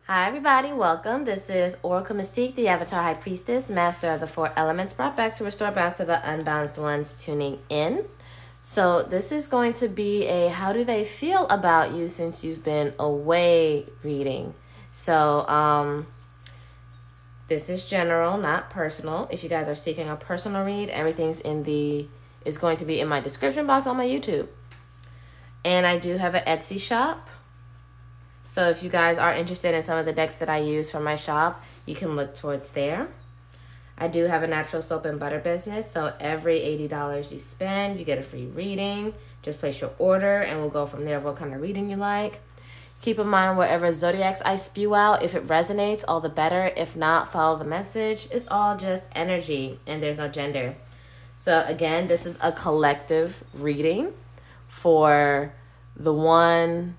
Hi everybody, welcome. This is Oracle Mystique, the Avatar High Priestess, Master of the Four Elements, brought back to restore balance to the unbalanced ones tuning in. So this is going to be a how do they feel about you since you've been away reading. So this is general, not personal. If you guys are seeking a personal read, everything's is going to be in my description box on my YouTube. And I do have an Etsy shop. So if you guys are interested in some of the decks that I use for my shop, you can look towards there. I do have a natural soap and butter business. So every $80 you spend, you get a free reading. Just place your order and we'll go from there what kind of reading you like. Keep in mind whatever zodiacs I spew out, if it resonates, all the better. If not, follow the message. It's all just energy and there's no gender. So again, this is a collective reading for the one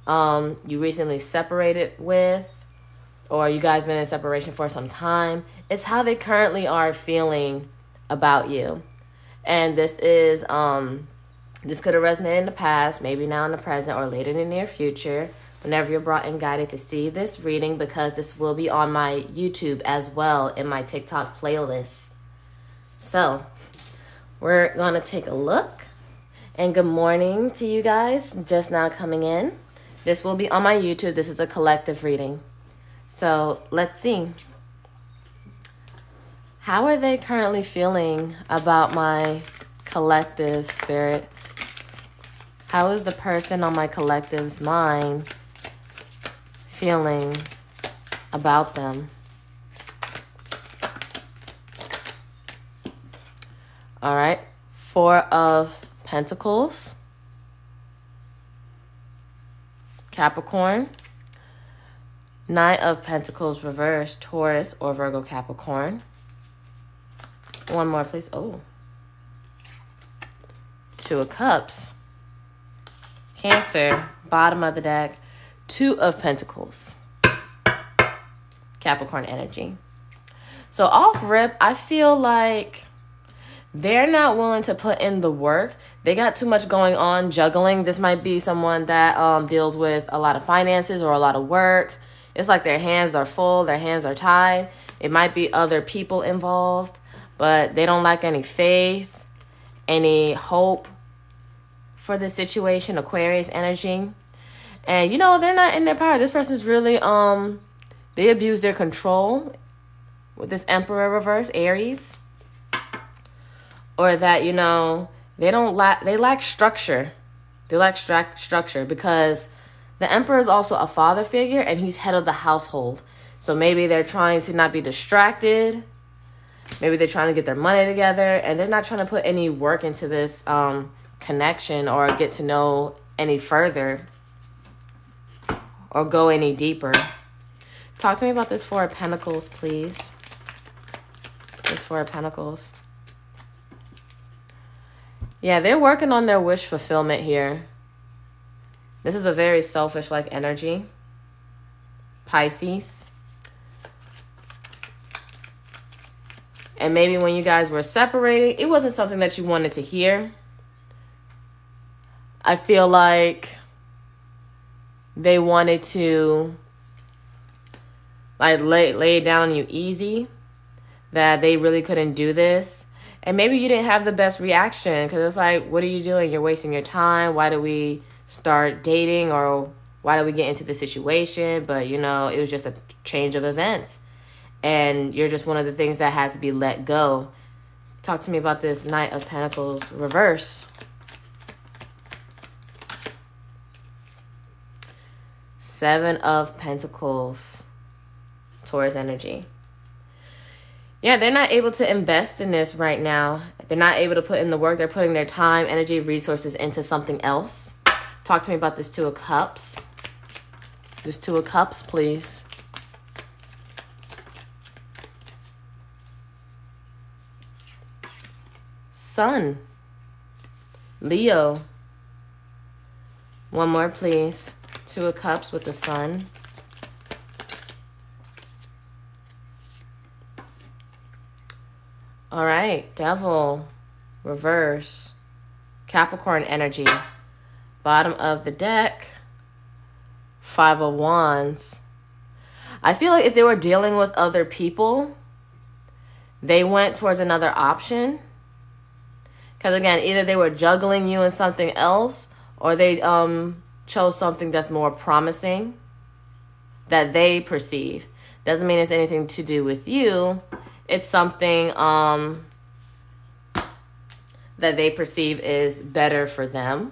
you recently separated with, or you guys been in separation for some time. It's how they currently are feeling about you. And this is this could have resonated in the past, maybe now in the present, or later in the near future, whenever you're brought in guided to see this reading, because this will be on my YouTube as well in my TikTok playlist. So we're gonna take a look. And good morning to you guys just now coming in. This will be on my YouTube. This is a collective reading. So let's see. How are they currently feeling about my collective spirit? How is the person on my collective's mind feeling about them? All right. 4 of Pentacles. Capricorn. 9 of Pentacles reversed, Taurus or Virgo Capricorn. One more, please. Oh. 2 of Cups. Cancer, bottom of the deck. 2 of Pentacles. Capricorn energy. So off rip, I feel like they're not willing to put in the work. They got too much going on, juggling. This might be someone that deals with a lot of finances or a lot of work. It's like their hands are full, their hands are tied. It might be other people involved, but they don't lack any faith, any hope for the situation. Aquarius energy. And, you know, they're not in their power. This person is really, they abuse their control with this Emperor reverse, Aries. Or that, you know, they lack structure. They lack structure because the Emperor is also a father figure and he's head of the household. So maybe they're trying to not be distracted. Maybe they're trying to get their money together and they're not trying to put any work into this connection or get to know any further or go any deeper. Talk to me about this 4 of Pentacles, please. This 4 of Pentacles. Yeah, they're working on their wish fulfillment here. This is a very selfish-like energy. Pisces. And maybe when you guys were separating, it wasn't something that you wanted to hear. I feel like they wanted to like lay it down on you easy. That they really couldn't do this. And maybe you didn't have the best reaction because it's like, what are you doing? You're wasting your time. Why do we start dating or why do we get into the situation? But, you know, it was just a change of events. And you're just one of the things that has to be let go. Talk to me about this Knight of Pentacles reverse. 7 of Pentacles. Taurus energy. Yeah, they're not able to invest in this right now. They're not able to put in the work. They're putting their time, energy, resources into something else. Talk to me about this 2 of Cups. This 2 of Cups, please. Sun. Leo. One more, please. 2 of Cups with the Sun. All right, Devil, reverse, Capricorn energy, bottom of the deck, 5 of Wands, I feel like if they were dealing with other people, they went towards another option. Because again, either they were juggling you in something else, or they chose something that's more promising that they perceive. Doesn't mean it's anything to do with you. It's something that they perceive is better for them.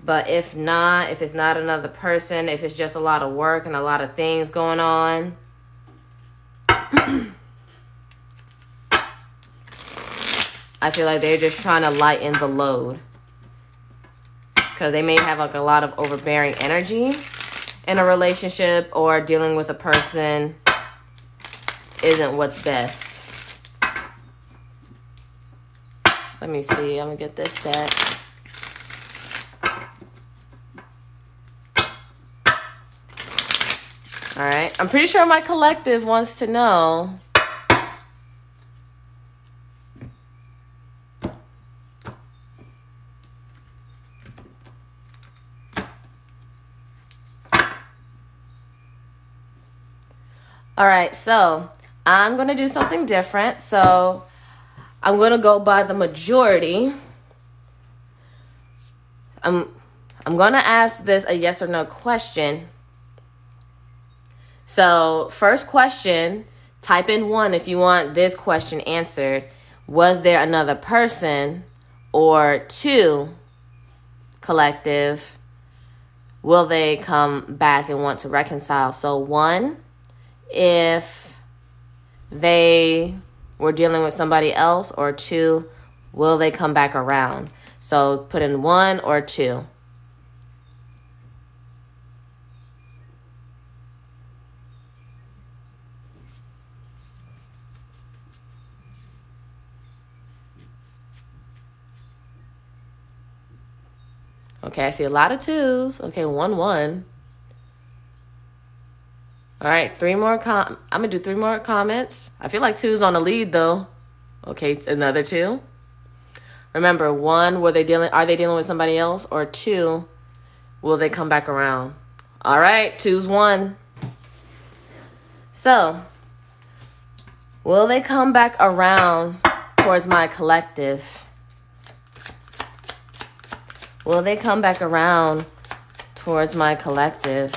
But if not, if it's not another person, if it's just a lot of work and a lot of things going on, I feel like they're just trying to lighten the load. Because they may have like a lot of overbearing energy in a relationship, or dealing with a person isn't what's best. Let me see. I'm going to get this set. All right. I'm pretty sure my collective wants to know. All right, so I'm going to do something different. So I'm going to go by the majority. I'm going to ask this a yes or no question. So first question, type in 1 if you want this question answered. Was there another person? Or 2, collective, will they come back and want to reconcile? So 1, if they were dealing with somebody else, or 2, will they come back around? So put in 1 or 2. Okay, I see a lot of 2s. Okay, 1, 1. All right, 3 more. I'm gonna do 3 more comments. I feel like 2's on the lead though. Okay, another 2. Remember, 1, are they dealing with somebody else? Or 2, will they come back around? All right, 2's 1. So, will they come back around towards my collective? Will they come back around towards my collective?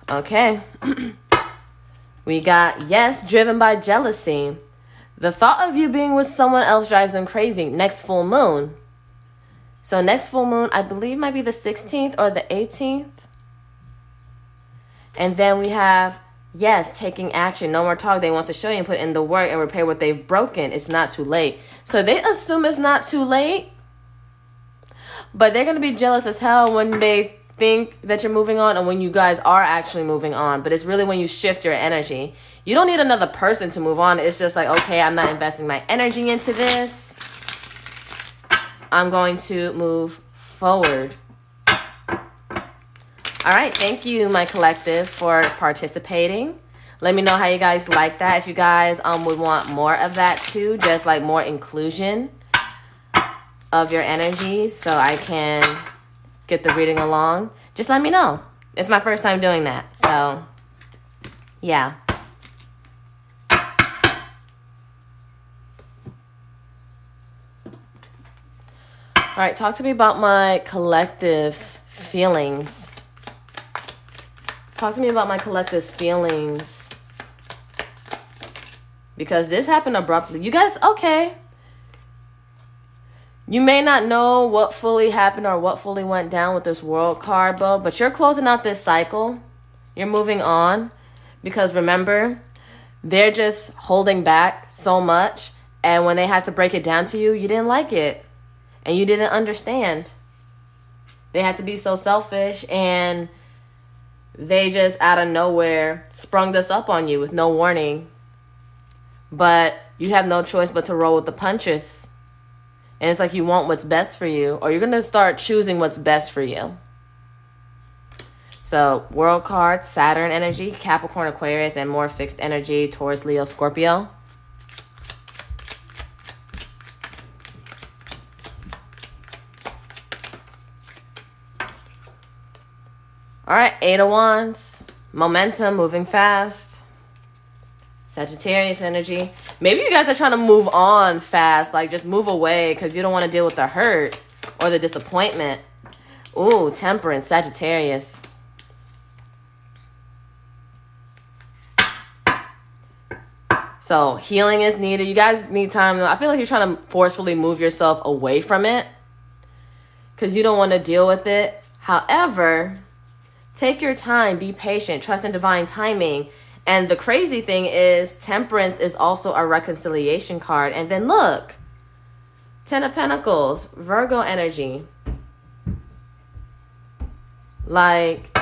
Okay. We got yes, driven by jealousy. The thought of you being with someone else drives them crazy. Next full moon. So next full moon, I believe might be the 16th or the 18th. And then we have yes, taking action. No more talk. They want to show you and put in the work and repair what they've broken. It's not too late. So they assume it's not too late. But they're going to be jealous as hell when they think that you're moving on and when you guys are actually moving on. But it's really when you shift your energy. You don't need another person to move on. It's just like, okay, I'm not investing my energy into this. I'm going to move forward. All right, thank you, my collective, for participating. Let me know how you guys like that. If you guys would want more of that too, just like more inclusion of your energies so I can get the reading along, just let me know. It's my first time doing that, so yeah. All right, talk to me about my collective's feelings. Talk to me about my collective's feelings. Because this happened abruptly. You guys, okay. You may not know what fully happened or what fully went down with this World card, but you're closing out this cycle. You're moving on. Because remember, they're just holding back so much. And when they had to break it down to you, you didn't like it. And you didn't understand. They had to be so selfish, and they just out of nowhere sprung this up on you with no warning. But you have no choice but to roll with the punches. And it's like you want what's best for you, or you're going to start choosing what's best for you. So, World card, Saturn energy, Capricorn, Aquarius, and more fixed energy, Taurus, Leo, Scorpio. All right, Eight of Wands. Momentum, moving fast. Sagittarius energy. Maybe you guys are trying to move on fast. Like, just move away because you don't want to deal with the hurt or the disappointment. Ooh, Temperance, Sagittarius. So healing is needed. You guys need time. I feel like you're trying to forcefully move yourself away from it because you don't want to deal with it. However, take your time, be patient, trust in divine timing. And the crazy thing is Temperance is also a reconciliation card. And then look, 10 of Pentacles, Virgo energy. Like,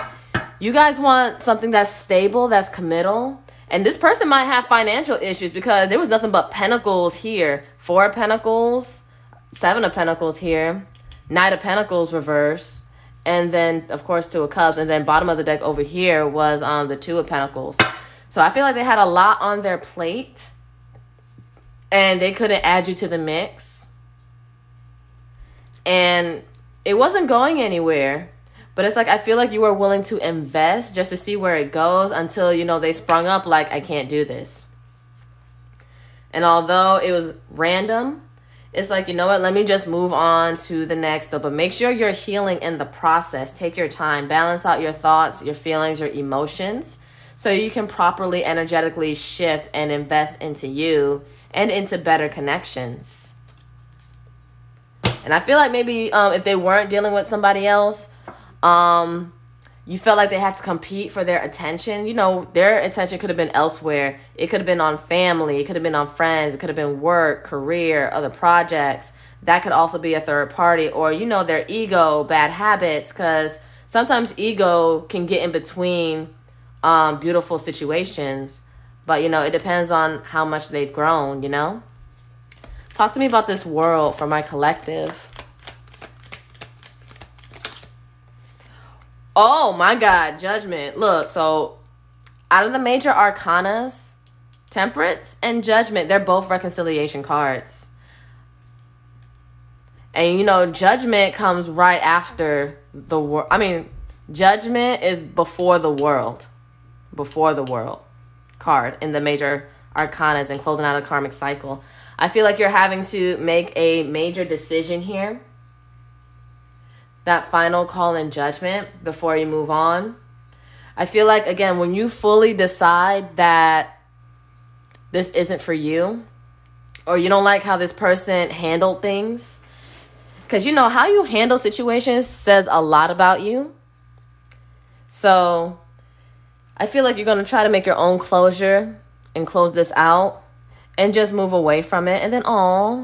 you guys want something that's stable, that's committal. And this person might have financial issues because there was nothing but Pentacles here. 4 of Pentacles, 7 of Pentacles here, Knight of Pentacles reverse, and then, of course, 2 of Cups. And then bottom of the deck over here was the 2 of Pentacles. So I feel like they had a lot on their plate and they couldn't add you to the mix. And it wasn't going anywhere. But it's like, I feel like you were willing to invest just to see where it goes until, you know, they sprung up like, I can't do this. And although it was random, it's like, you know what, let me just move on to the next. But make sure you're healing in the process. Take your time. Balance out your thoughts, your feelings, your emotions so you can properly energetically shift and invest into you and into better connections. And I feel like maybe if they weren't dealing with somebody else, you felt like they had to compete for their attention. You know, their attention could have been elsewhere. It could have been on family. It could have been on friends. It could have been work, career, other projects. That could also be a third party. Or, you know, their ego, bad habits. Because sometimes ego can get in between beautiful situations. But, you know, it depends on how much they've grown, you know. Talk to me about this world for my collective. Oh my God, Judgment. Look, so out of the major arcanas, Temperance and Judgment, they're both reconciliation cards. And you know, Judgment comes right after the world. I mean, Judgment is before the world. Before the world card in the major arcanas and closing out a karmic cycle. I feel like you're having to make a major decision here. That final call and judgment before you move on. I feel like, again, when you fully decide that this isn't for you, or you don't like how this person handled things, because you know how you handle situations says a lot about you. So I feel like you're going to try to make your own closure and close this out and just move away from it. And then,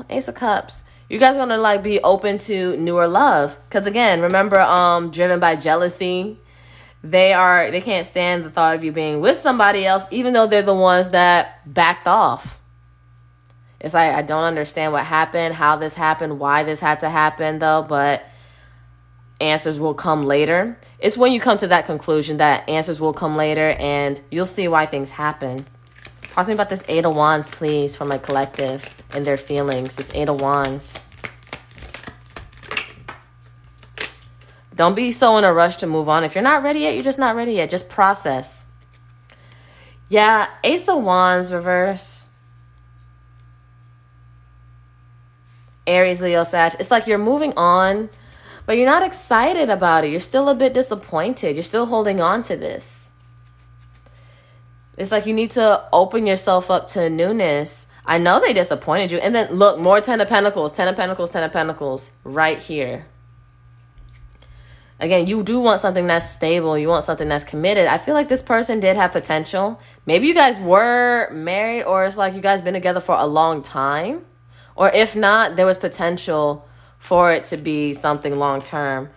Ace of Cups. You guys are going to like be open to newer love. Because again, remember, driven by jealousy. They can't stand the thought of you being with somebody else, even though they're the ones that backed off. It's like, I don't understand what happened, how this happened, why this had to happen though, but answers will come later. It's when you come to that conclusion that answers will come later and you'll see why things happen. Talk to me about this 8 of Wands, please, for my collective and their feelings. This 8 of Wands. Don't be so in a rush to move on. If you're not ready yet, you're just not ready yet. Just process. Yeah, Ace of Wands, reverse. Aries, Leo, Sag. It's like you're moving on, but you're not excited about it. You're still a bit disappointed. You're still holding on to this. It's like you need to open yourself up to newness. I know they disappointed you. And then look, more 10 of Pentacles, 10 of Pentacles, 10 of Pentacles right here. Again, you do want something that's stable. You want something that's committed. I feel like this person did have potential. Maybe you guys were married or it's like you guys been together for a long time. Or if not, there was potential for it to be something long term.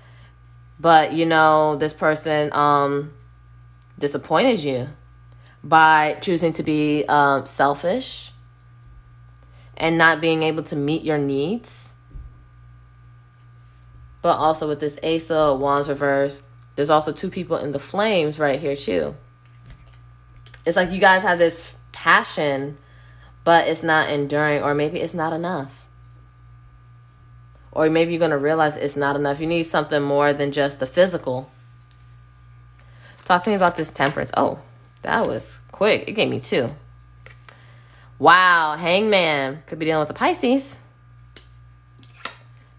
But, you know, this person disappointed you by choosing to be selfish and not being able to meet your needs. But also with this Ace of Wands reverse, there's also 2 people in the flames right here too. It's like you guys have this passion, but it's not enduring, or maybe it's not enough. Or maybe you're going to realize it's not enough. You need something more than just the physical. Talk to me about this Temperance. Oh, that was quick. It gave me 2. Wow, Hangman. Could be dealing with a Pisces.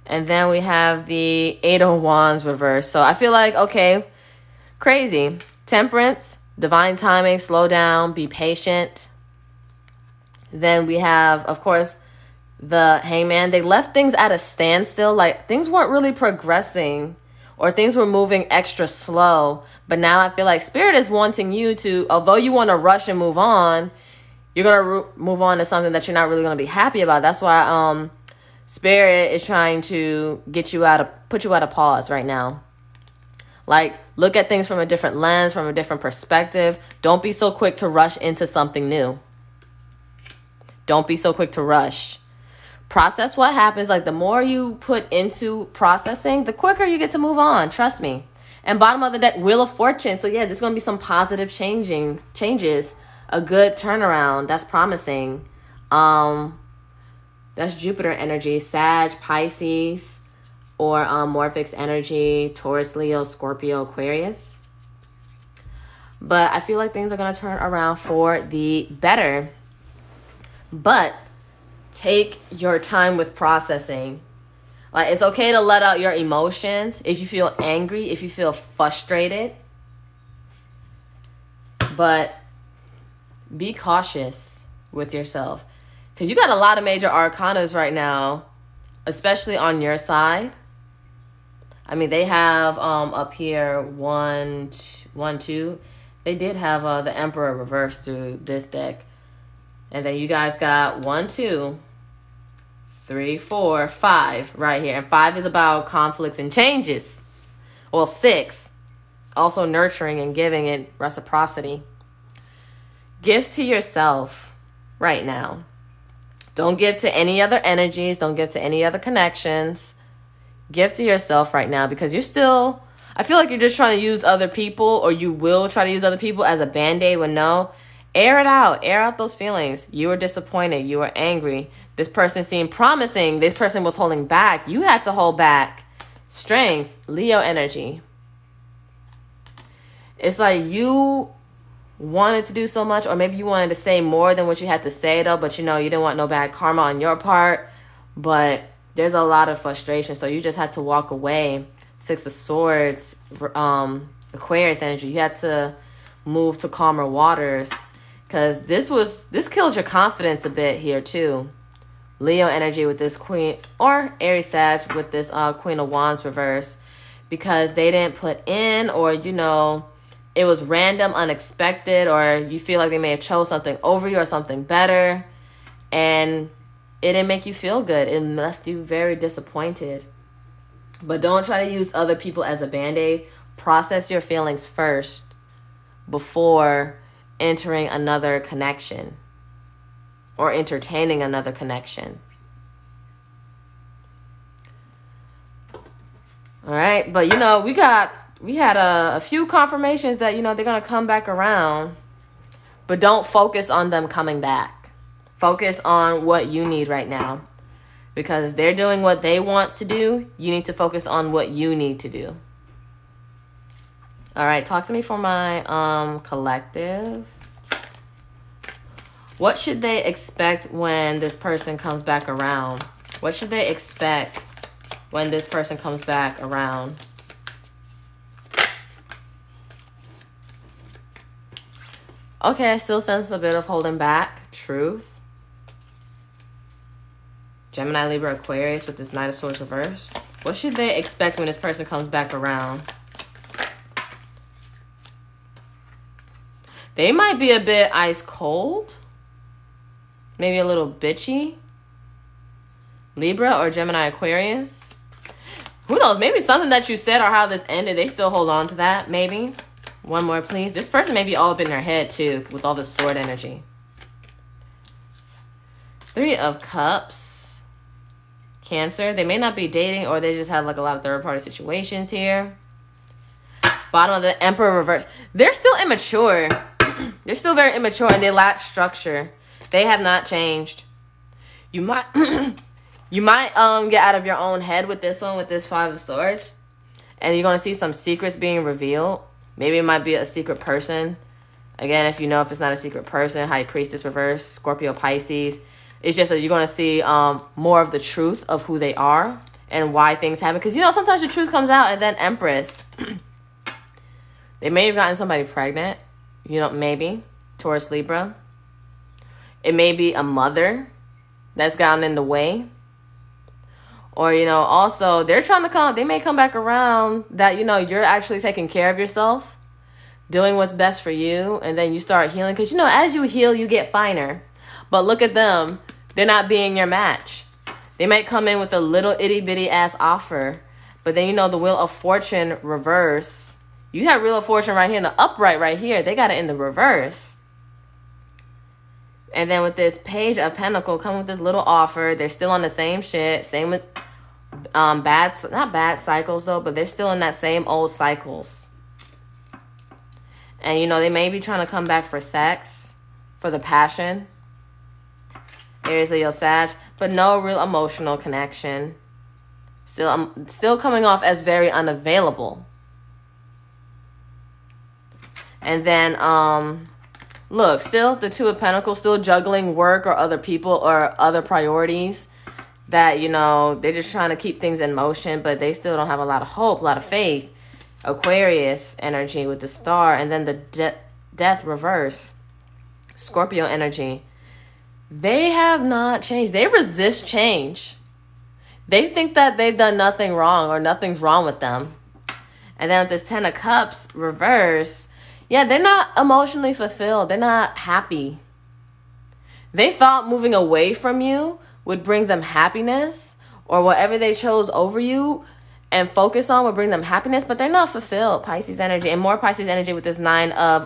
And then we have the 8 of Wands reverse. So I feel like, okay, crazy. Temperance, divine timing, slow down, be patient. Then we have, of course, the Hangman. They left things at a standstill. Like, things weren't really progressing, or things were moving extra slow. But now I feel like Spirit is wanting you to, although you want to rush and move on, you're going to move on to something that you're not really going to be happy about. That's why Spirit is trying to put you at a pause right now. Like, look at things from a different lens, from a different perspective. Don't be so quick to rush into something new. Don't be so quick to rush. Process what happens. Like, the more you put into processing, the quicker you get to move on. Trust me. And bottom of the deck, Wheel of Fortune. So yeah, there's going to be some positive changes. A good turnaround. That's promising. That's Jupiter energy. Sag, Pisces, or Morphix energy. Taurus, Leo, Scorpio, Aquarius. But I feel like things are going to turn around for the better. But take your time with processing. Like, it's okay to let out your emotions if you feel angry, if you feel frustrated. But be cautious with yourself. Because you got a lot of major arcanas right now, especially on your side. I mean, they have up here 1, 2. They did have the Emperor reversed through this deck. And then you guys got 1, 2, 3, 4, 5 right here. And 5 is about conflicts and changes. Well, 6, also nurturing and giving and reciprocity. Give to yourself right now. Don't give to any other energies. Don't give to any other connections. Give to yourself right now, because you're still, I feel like you're just trying to use other people, or you will try to use other people as a band-aid when no. Air it out. Air out those feelings. You were disappointed. You were angry. This person seemed promising. This person was holding back. You had to hold back. Strength. Leo energy. It's like you wanted to do so much, or maybe you wanted to say more than what you had to say, though, but you didn't want no bad karma on your part. But there's a lot of frustration, so you just had to walk away. 6 of Swords, Aquarius energy. You had to move to calmer waters, because this killed your confidence a bit here too. Leo energy with this Queen, or Aries Sag with this Queen of Wands reverse, because they didn't put in, or it was random, unexpected, or you feel like they may have chose something over you or something better, and it didn't make you feel good. It left you very disappointed. But don't try to use other people as a band-aid. Process your feelings first before entering another connection or entertaining another connection. All right, but we had a few confirmations that they're gonna come back around, but don't focus on them coming back. Focus on what you need right now, because they're doing what they want to do. You need to focus on what you need to do. All right, talk to me for my collective. What should they expect when this person comes back around? What should they expect when this person comes back around? Okay, I still sense a bit of holding back. Truth. Gemini, Libra, Aquarius with this Knight of Swords reversed. What should they expect when this person comes back around? They might be a bit ice cold. Maybe a little bitchy. Libra or Gemini, Aquarius. Who knows? Maybe something that you said or how this ended, they still hold on to that. Maybe. One more, please. This person may be all up in their head, too, with all the sword energy. 3 of Cups. Cancer. They may not be dating, or they just have like a lot of third-party situations here. Bottom of the Emperor reverse. They're still immature. They're still very immature, and they lack structure. They have not changed. You might you might get out of your own head with this one, with this 5 of Swords, and you're going to see some secrets being revealed. Maybe it might be a secret person. Again, if you know if it's not a secret person, High Priestess reverse, Scorpio, Pisces. It's just that you're going to see more of the truth of who they are and why things happen. Because, you know, sometimes the truth comes out. And then Empress. They may have gotten somebody pregnant. You know, maybe. Taurus, Libra. It may be a mother that's gotten in the way. Or, you know, also, they're trying to come. They may come back around that, you know, you're actually taking care of yourself. Doing what's best for you. And then you start healing. Because, you know, as you heal, you get finer. But look at them. They're not being your match. They might come in with a little itty bitty ass offer. But then, you know, the Wheel of Fortune reverse. You have Wheel of Fortune right here in the upright right here. They got it in the reverse. And then with this Page of Pentacle, come with this little offer. They're still on the same shit. Same with not bad cycles though, but they're still in that same old cycles. And, you know, they may be trying to come back for sex, for the passion. Aries, Leo, Sag, but no real emotional connection. Still coming off as very unavailable. And then, look, still the Two of Pentacles, still juggling work or other people or other priorities that, you know, they're just trying to keep things in motion, but they still don't have a lot of hope, a lot of faith. Aquarius energy with the Star, and then the Death reverse. Scorpio energy. They have not changed. They resist change. They think that they've done nothing wrong or nothing's wrong with them. And then with this Ten of Cups reverse, yeah, they're not emotionally fulfilled. They're not happy. They thought moving away from you would bring them happiness, or whatever they chose over you and focus on would bring them happiness, but they're not fulfilled. Pisces energy, and more Pisces energy with this Nine of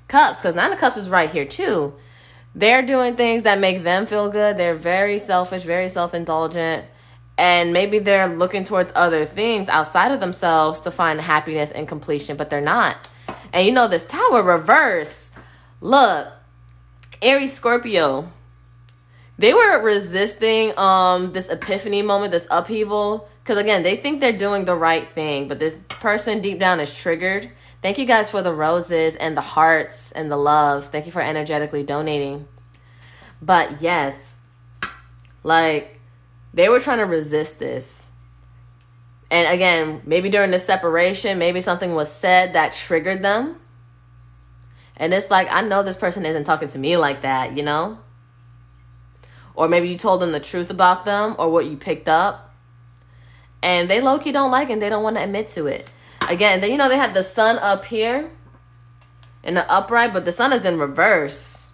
Cups, because Nine of Cups is right here too. They're doing things that make them feel good. They're very selfish, very self-indulgent. And maybe they're looking towards other things outside of themselves to find happiness and completion, but they're not. And you know, this Tower reverse. Look, Aries, Scorpio. They were resisting this epiphany moment, this upheaval. Because again, they think they're doing the right thing. But this person deep down is triggered. Thank you guys for the roses and the hearts and the loves. Thank you for energetically donating. But yes, like, they were trying to resist this. And again, maybe during the separation, maybe something was said that triggered them. And it's like, I know this person isn't talking to me like that, you know? Or maybe you told them the truth about them or what you picked up. And they low-key don't like it and they don't want to admit to it. Again, you know, they had the sun up here in the upright, but the sun is in reverse.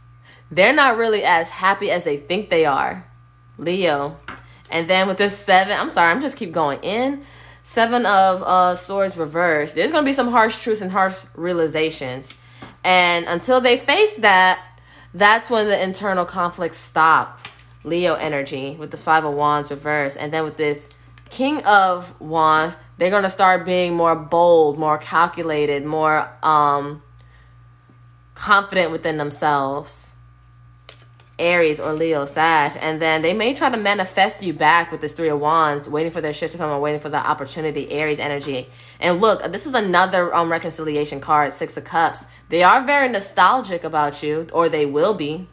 They're not really as happy as they think they are. Leo. And then with this I'm just keep going in. Seven of Swords reverse. There's going to be some harsh truths and harsh realizations. And until they face that, that's when the internal conflicts stop. Leo energy with this Five of Wands reverse. And then with this King of Wands, they're going to start being more bold, more calculated, more confident within themselves. Aries or Leo, Sag. And then they may try to manifest you back with this Three of Wands, waiting for their shift to come or waiting for the opportunity. Aries energy. And look, this is another reconciliation card, Six of Cups. They are very nostalgic about you, or they will be.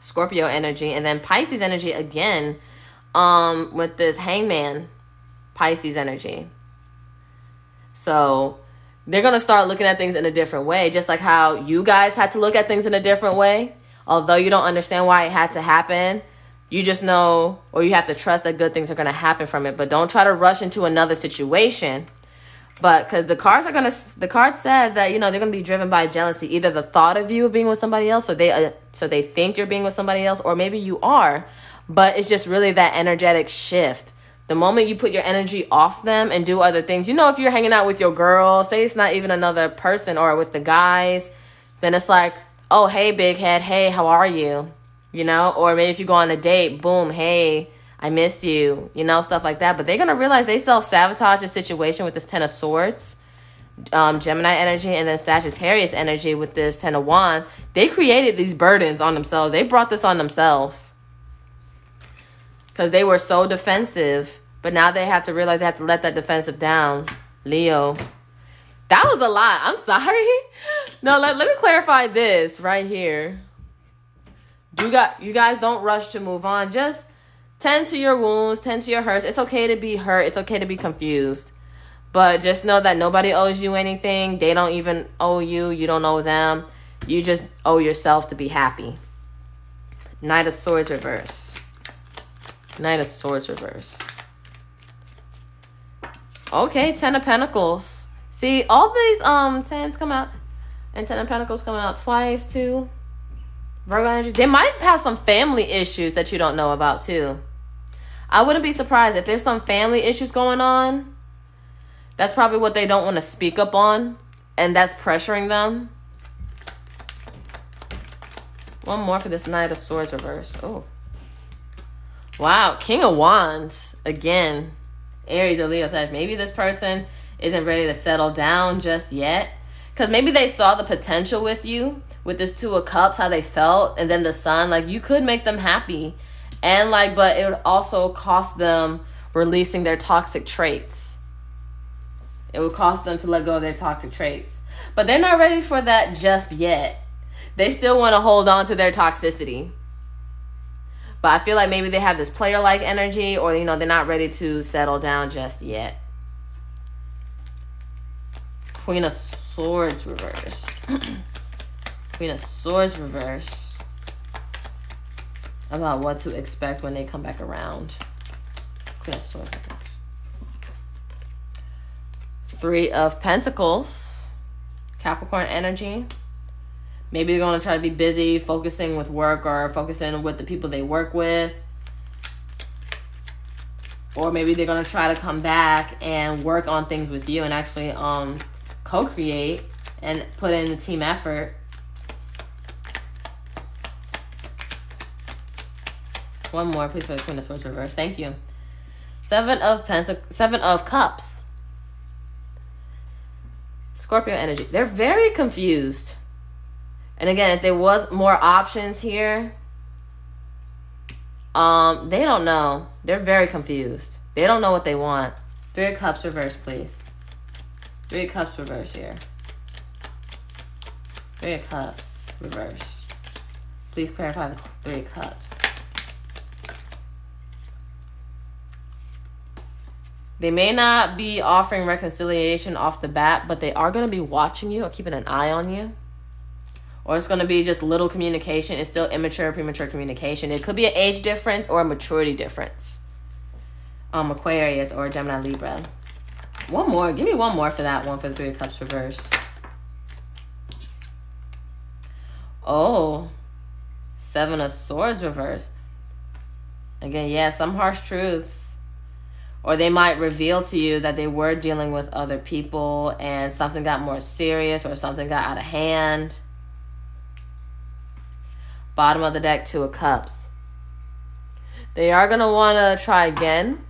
Scorpio energy. And then Pisces energy again with this Hangman. Pisces energy. So they're going to start looking at things in a different way, just like how you guys had to look at things in a different way. Although you don't understand why it had to happen, you just know, or you have to trust that good things are going to happen from it. But don't try to rush into another situation. But because the cards said that, you know, they're going to be driven by jealousy, either the thought of you being with somebody else, so they think you're being with somebody else, or maybe you are. But it's just really that energetic shift. The moment you put your energy off them and do other things, you know, if you're hanging out with your girl, say it's not even another person, or with the guys, then it's like, oh, hey, big head, hey, how are you? You know, or maybe if you go on a date, boom, hey, I miss you, you know, stuff like that. But they're going to realize they self-sabotage the situation with this Ten of Swords, Gemini energy, and then Sagittarius energy with this Ten of Wands. They created these burdens on themselves. They brought this on themselves because they were so defensive. But now they have to realize they have to let that defensive down. Leo. That was a lot. I'm sorry. No, let me clarify this right here. You guys don't rush to move on. Just tend to your wounds, tend to your hurts. It's okay to be hurt. It's okay to be confused. But just know that nobody owes you anything. They don't even owe you. You don't owe them. You just owe yourself to be happy. Knight of Swords reverse. Knight of Swords reverse. Okay, Ten of Pentacles. See, all these tens come out. And Ten of Pentacles coming out twice, too. Virgo energy. They might have some family issues that you don't know about, too. I wouldn't be surprised if there's some family issues going on. That's probably what they don't want to speak up on. And that's pressuring them. One more for this Knight of Swords reverse. Oh. Wow. King of Wands. Again. Aries or Leo says maybe this person isn't ready to settle down just yet. Because maybe they saw the potential with you. With this Two of Cups, how they felt. And then the Sun. Like, you could make them happy. And, like, but it would also cost them releasing their toxic traits. It would cost them to let go of their toxic traits. But they're not ready for that just yet. They still want to hold on to their toxicity. But I feel like maybe they have this player-like energy. Or, you know, they're not ready to settle down just yet. Queen of Swords reverse. Queen of Swords reverse. About what to expect when they come back around. Queen of Swords reverse. Three of Pentacles. Capricorn energy. Maybe they're going to try to be busy focusing with work or focusing with the people they work with. Or maybe they're going to try to come back and work on things with you and actually co-create and put in the team effort. One more, please, for the Queen of Swords reverse. Thank you. Seven of Cups. Scorpio energy. They're very confused. And again, if there was more options here, they don't know. They're very confused. They don't know what they want. Three of Cups reverse, please. Three of Cups reverse here. Three of Cups reverse. Please clarify the Three of Cups. They may not be offering reconciliation off the bat, but they are going to be watching you or keeping an eye on you. Or it's going to be just little communication. It's still immature, premature communication. It could be an age difference or a maturity difference. Aquarius or Gemini, Libra. One more. Give me one more for that one, for the Three of Cups reverse. Oh. Seven of Swords reverse. Again, yeah, some harsh truths. Or they might reveal to you that they were dealing with other people and something got more serious or something got out of hand. Bottom of the deck, Two of Cups. They are going to want to try again.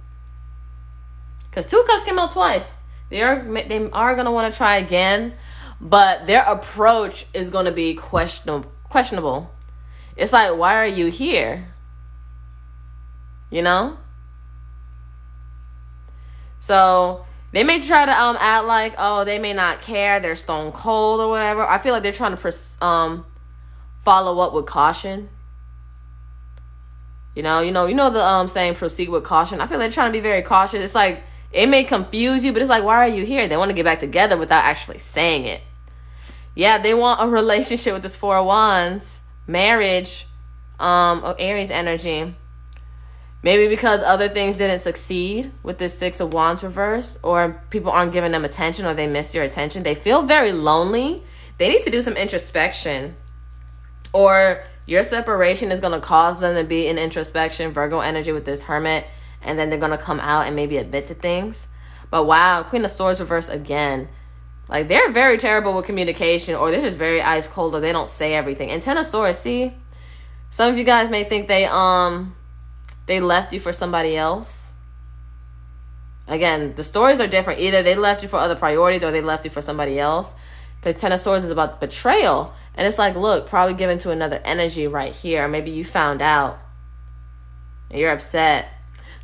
Because Two of Cups came out twice. They are going to want to try again. But their approach is going to be questionable. It's like, why are you here? You know? So they may try to act like, oh, they may not care, they're stone cold or whatever. I feel like they're trying to follow up with caution. You know the saying, proceed with caution. I feel like they're trying to be very cautious. It's like, it may confuse you, but it's like, why are you here? They want to get back together without actually saying it. Yeah, they want a relationship with this Four of Wands, marriage, Aries energy. Maybe because other things didn't succeed with this Six of Wands reverse, or people aren't giving them attention, or they miss your attention. They feel very lonely. They need to do some introspection. Or your separation is going to cause them to be in introspection, Virgo energy with this Hermit, and then they're going to come out and maybe admit to things. But wow, Queen of Swords reverse again. Like, they're very terrible with communication, or they're just very ice cold, or they don't say everything. And Ten of Swords, see? Some of you guys may think they left you for somebody else. Again, the stories are different. Either they left you for other priorities or they left you for somebody else. Because Ten of Swords is about betrayal. And it's like, look, probably given to another energy right here. Maybe you found out and you're upset.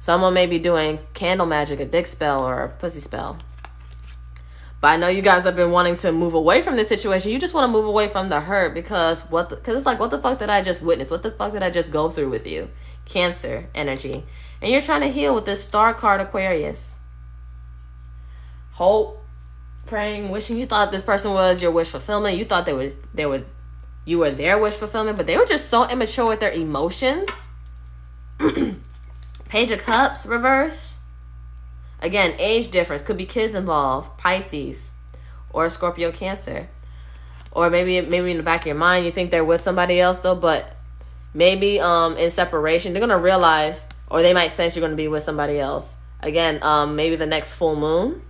Someone may be doing candle magic, a dick spell, or a pussy spell. But I know you guys have been wanting to move away from this situation. You just want to move away from the hurt because it's like, what the fuck did I just witness? What the fuck did I just go through with you? Cancer energy. And you're trying to heal with this star card, Aquarius. Hope, praying, wishing. You thought this person was your wish fulfillment. You thought you were their wish fulfillment, but they were just so immature with their emotions. Page of Cups, reverse. Again, age difference. Could be kids involved. Pisces. Or Scorpio, Cancer. Or maybe in the back of your mind, you think they're with somebody else though, but maybe in separation, they're going to realize, or they might sense you're going to be with somebody else. Again, maybe the next full moon.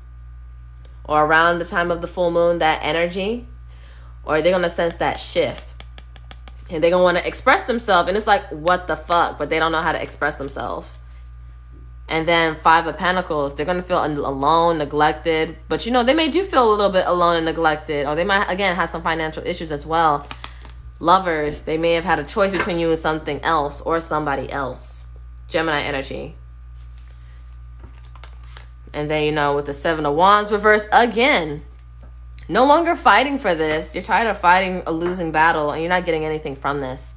Or around the time of the full moon, that energy. Or they're going to sense that shift. And they're going to want to express themselves. And it's like, what the fuck? But they don't know how to express themselves. And then 5 of Pentacles, they're going to feel alone, neglected. But, you know, they do feel a little bit alone and neglected. Or they might, again, have some financial issues as well. Lovers, they may have had a choice between you and something else or somebody else. Gemini energy. And then, you know, with the 7 of Wands reversed again. No longer fighting for this. You're tired of fighting a losing battle and you're not getting anything from this.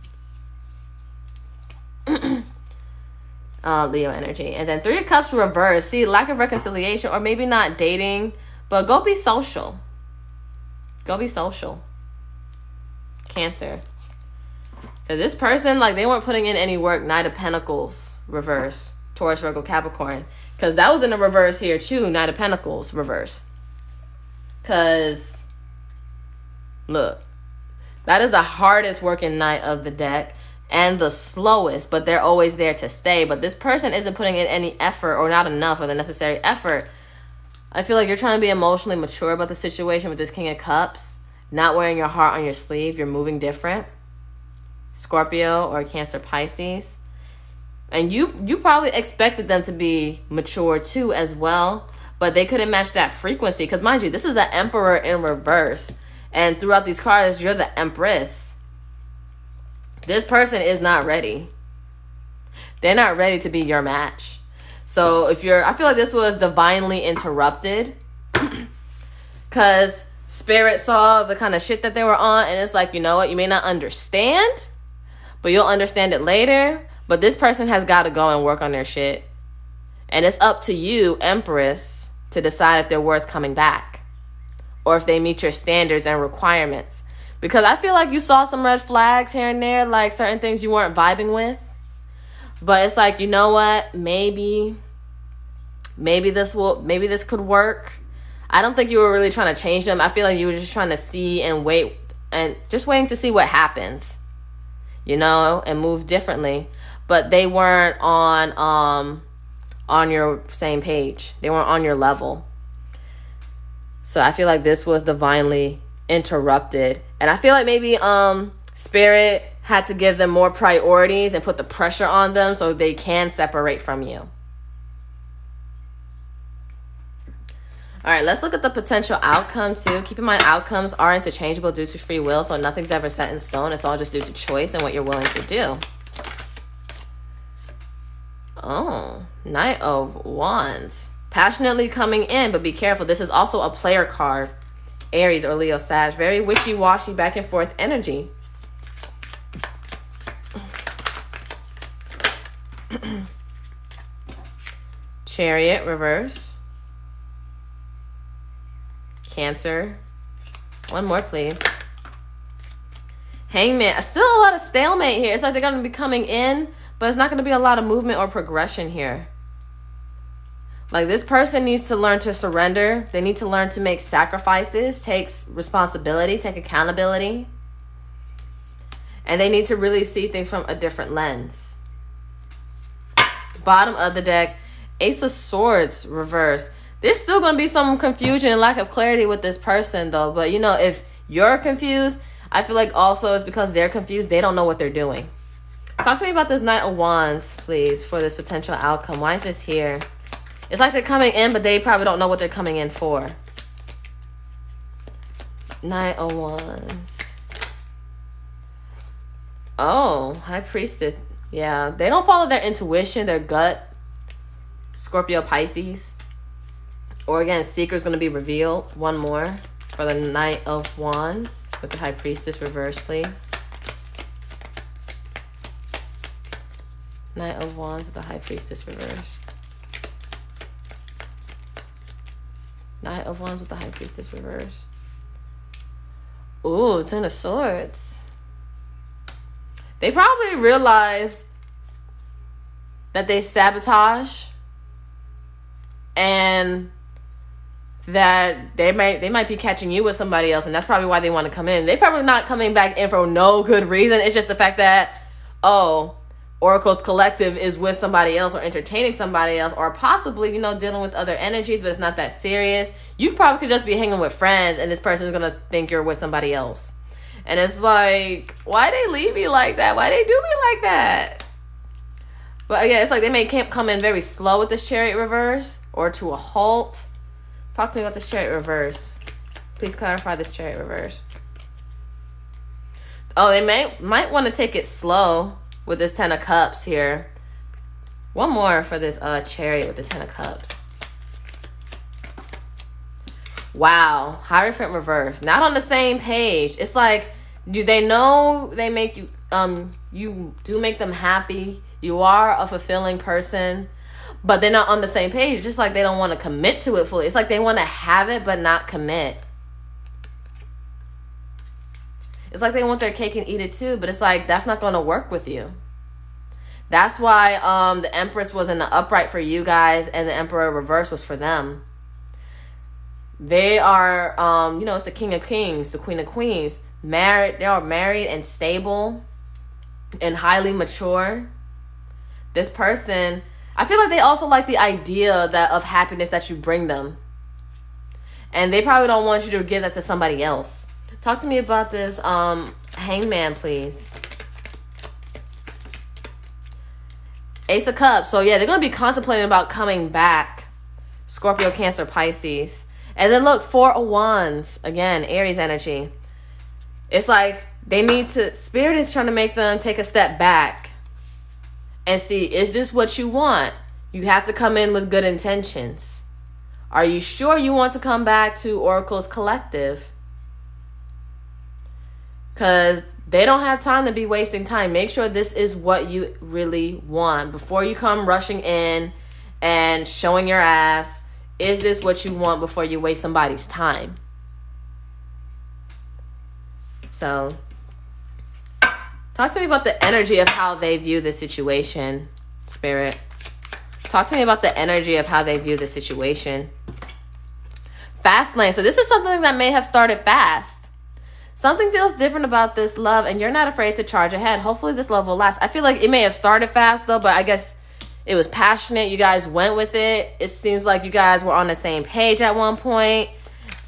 Leo energy. And then 3 of Cups reverse. See, lack of reconciliation or maybe not dating, but go be social. Go be social. Cancer. Because this person, like, they weren't putting in any work. Knight of Pentacles reverse. Taurus, Virgo, Capricorn. Because that was in the reverse here too. Knight of Pentacles reverse. Because, look, that is the hardest working knight of the deck. And the slowest, but they're always there to stay. But this person isn't putting in any effort or not enough of the necessary effort. I feel like you're trying to be emotionally mature about the situation with this King of Cups. Not wearing your heart on your sleeve. You're moving different. Scorpio or Cancer, Pisces. And you probably expected them to be mature too as well. But they couldn't match that frequency. Because mind you, this is the Emperor in reverse. And throughout these cards, you're the Empress. This person is not ready. They're not ready to be your match. So I feel like this was divinely interrupted. Because Spirit saw the kind of shit that they were on. And it's like, you know what? You may not understand. But you'll understand it later. But this person has got to go and work on their shit. And it's up to you, Empress, to decide if they're worth coming back. Or if they meet your standards and requirements. Because I feel like you saw some red flags here and there, like certain things you weren't vibing with. But it's like, you know what? Maybe this could work. I don't think you were really trying to change them. I feel like you were just trying to see and wait and just waiting to see what happens, you know, and move differently. But they weren't on your same page. They weren't on your level. So I feel like this was divinely interrupted. And I feel like maybe Spirit had to give them more priorities and put the pressure on them so they can separate from you. All right, let's look at the potential outcome too. Keep in mind, outcomes are interchangeable due to free will, so nothing's ever set in stone. It's all just due to choice and what you're willing to do. Oh, Knight of Wands. Passionately coming in, but be careful. This is also a player card. Aries or Leo, Sag. Very wishy-washy, back and forth energy. Chariot, reverse. Cancer. One more, please. Hangman. Still a lot of stalemate here. It's like they're going to be coming in, but it's not going to be a lot of movement or progression here. Like, this person needs to learn to surrender. They need to learn to make sacrifices, take responsibility, take accountability. And they need to really see things from a different lens. Bottom of the deck, Ace of Swords, reverse. There's still going to be some confusion and lack of clarity with this person, though. But, you know, if you're confused, I feel like also it's because they're confused. They don't know what they're doing. Talk to me about this Knight of Wands, please, for this potential outcome. Why is this here? It's like they're coming in, but they probably don't know what they're coming in for. Knight of Wands. Oh, High Priestess. Yeah, they don't follow their intuition, their gut. Scorpio, Pisces. Or again, secret is going to be revealed. One more for the Knight of Wands with the High Priestess reverse, please. Knight of Wands with the High Priestess reverse. Knight of Wands with the High Priestess reverse. Ooh, Ten of Swords. They probably realize that they sabotage and that they might be catching you with somebody else, and that's probably why they want to come in. They probably not coming back in for no good reason. It's just the fact that, oh, Oracle's collective is with somebody else or entertaining somebody else, or possibly, you know, dealing with other energies, but it's not that serious. You probably could just be hanging with friends, and this person is going to think you're with somebody else. And it's like, why they leave me like that? Why they do me like that? But again, it's like they may come in very slow with this Chariot reverse or to a halt. Talk to me about this Chariot reverse. Please clarify this Chariot reverse. Oh, they might want to take it slow with this Ten of Cups here. One more for this Chariot with the Ten of Cups. Wow, Hierophant reverse. Not on the same page. It's like, do they know they make you, you do make them happy. You are a fulfilling person, but they're not on the same page. Just like they don't want to commit to it fully. It's like they want to have it, but not commit. It's like they want their cake and eat it too, but it's like, that's not going to work with you. That's why the Empress was in the upright for you guys, and the Emperor reverse was for them. They are, you know, it's the King of Kings, the Queen of Queens. Married, they are married and stable and highly mature. This person, I feel like they also like the idea of happiness that you bring them. And they probably don't want you to give that to somebody else. Talk to me about this Hangman, please. Ace of Cups. So yeah, they're going to be contemplating about coming back. Scorpio, Cancer, Pisces. And then look, Four of Wands. Again, Aries energy. It's like they need to, Spirit is trying to make them take a step back and see, is this what you want? You have to come in with good intentions. Are you sure you want to come back to Oracle's collective? Because they don't have time to be wasting time. Make sure this is what you really want. Before you come rushing in and showing your ass, is this what you want before you waste somebody's time? So, talk to me about the energy of how they view the situation, Spirit. Talk to me about the energy of how they view the situation. Fast lane. So this is something that may have started fast. Something feels different about this love, and you're not afraid to charge ahead. Hopefully this love will last. I feel like it may have started fast, though, but I guess it was passionate. You guys went with it. It seems like you guys were on the same page at one point,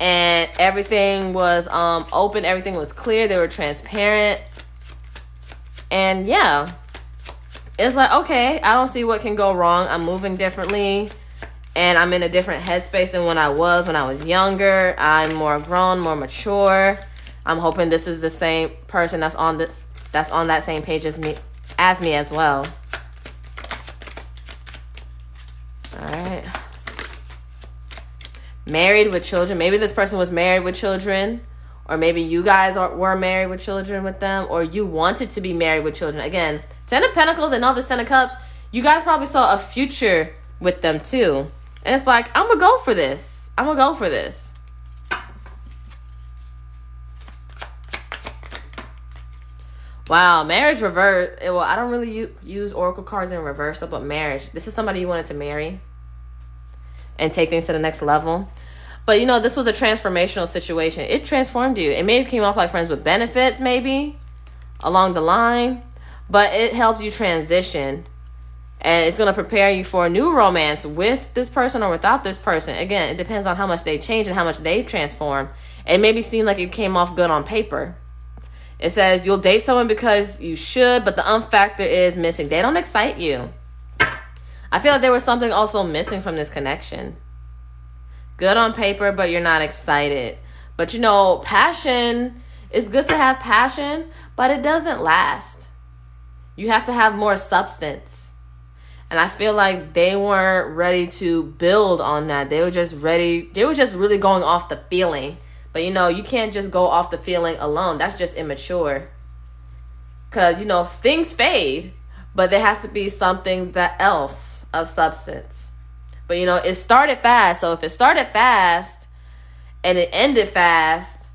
and everything was open. Everything was clear. They were transparent. And yeah, it's like, okay, I don't see what can go wrong. I'm moving differently, and I'm in a different headspace than when I was younger. I'm more grown, more mature. I'm hoping this is the same person that's on that same page as me as well. All right. Married with children. Maybe this person was married with children, or maybe you guys were married with children with them, or you wanted to be married with children. Again, Ten of Pentacles and all this Ten of Cups, you guys probably saw a future with them too. And it's like, I'm going to go for this. I'm going to go for this. Wow, marriage reverse. Well, I don't really use oracle cards in reverse, but marriage. This is somebody you wanted to marry and take things to the next level. But, you know, this was a transformational situation. It transformed you. It may have came off like friends with benefits, maybe, along the line. But it helped you transition. And it's going to prepare you for a new romance with this person or without this person. Again, it depends on how much they change and how much they transform. It maybe seemed like it came off good on paper. It says you'll date someone because you should, but the factor is missing. They don't excite you. I feel like there was something also missing from this connection. Good on paper, but you're not excited. But you know, passion, it's good to have passion, but it doesn't last. You have to have more substance. And I feel like they weren't ready to build on that. They were just really going off the feeling. But, you know, you can't just go off the feeling alone. That's just immature. Because, you know, things fade, but there has to be something else of substance. But, you know, it started fast. So if it started fast and it ended fast,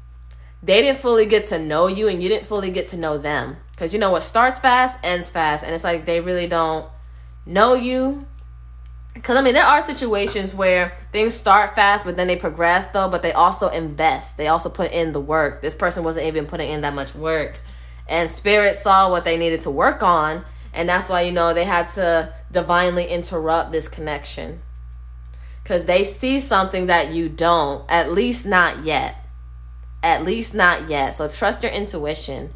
they didn't fully get to know you and you didn't fully get to know them. Because, you know, what starts fast, ends fast. And it's like they really don't know you. Because, I mean, there are situations where things start fast, but then they progress, though. But they also invest. They also put in the work. This person wasn't even putting in that much work. And Spirit saw what they needed to work on. And that's why, you know, they had to divinely interrupt this connection. Because they see something that you don't. At least not yet. At least not yet. So trust your intuition.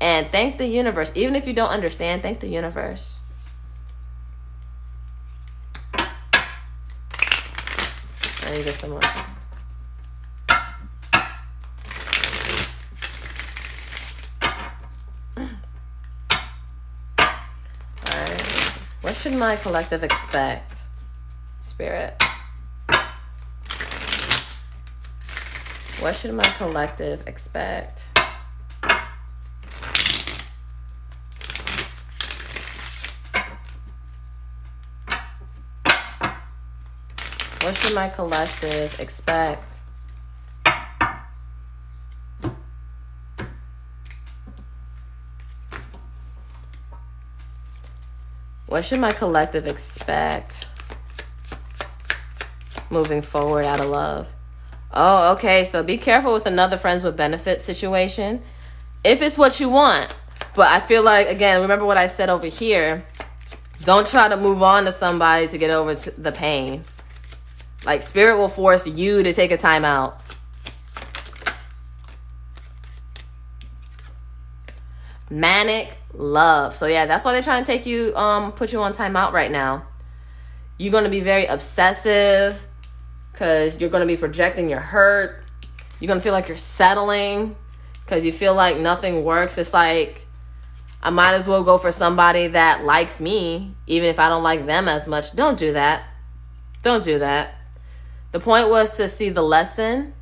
And thank the universe. Even if you don't understand, thank the universe. I need to get some more. What should my collective expect, Spirit? What should my collective expect? What should my collective expect? What should my collective expect moving forward out of love? Oh, okay. So be careful with another friends with benefits situation. If it's what you want. But I feel like, again, remember what I said over here. Don't try to move on to somebody to get over the pain. Like, Spirit will force you to take a time out. Manic love. So yeah, that's why they're trying to take you, put you on timeout right now. You're going to be very obsessive because you're going to be projecting your hurt. You're going to feel like you're settling because you feel like nothing works. It's like, I might as well go for somebody that likes me, even if I don't like them as much. Don't do that. Don't do that. The point was to see the lesson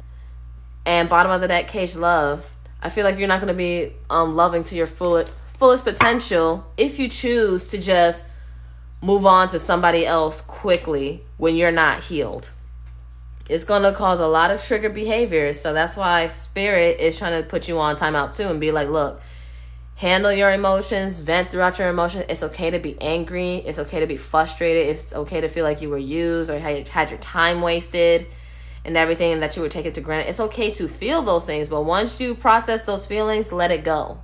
and bottom of the deck, cage love. I feel like you're not going to be loving to your fullest potential if you choose to just move on to somebody else quickly when you're not healed. It's going to cause a lot of trigger behaviors. So that's why Spirit is trying to put you on timeout too and be like, look, handle your emotions, vent throughout your emotions. It's okay to be angry. It's okay to be frustrated. It's okay to feel like you were used or had your time wasted and everything, and that you would take it to granted. It's okay to feel those things, but once you process those feelings, let it go.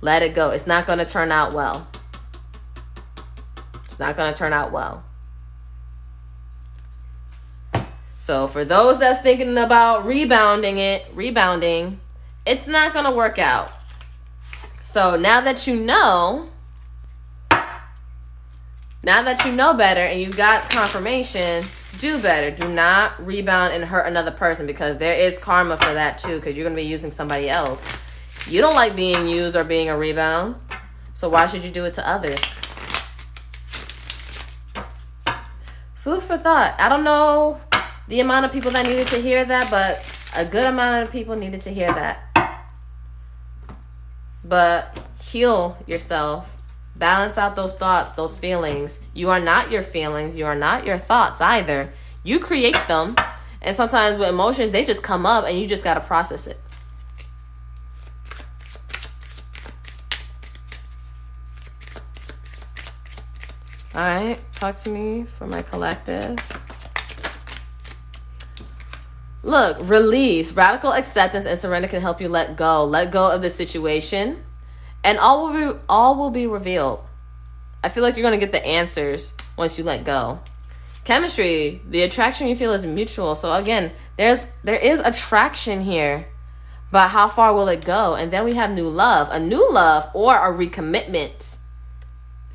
Let it go. It's not going to turn out well. It's not going to turn out well. So for those that's thinking about rebounding, it's not going to work out. So now that you know better and you got confirmation, do better. Do not rebound and hurt another person, because there is karma for that too, because you're going to be using somebody else. You don't like being used or being a rebound, so why should you do it to others? Food for thought. I don't know the amount of people that needed to hear that, but a good amount of people needed to hear that. But heal yourself. Balance out those thoughts, those feelings. You are not your feelings. You are not your thoughts either. You create them. And sometimes with emotions, they just come up and you just got to process it. All right. Talk to me for my collective. Look, release. Radical acceptance and surrender can help you let go. Let go of the situation. And all will be revealed. I feel like you're going to get the answers once you let go. Chemistry, the attraction you feel is mutual. So again, there is attraction here. But how far will it go? And then we have new love. A new love or a recommitment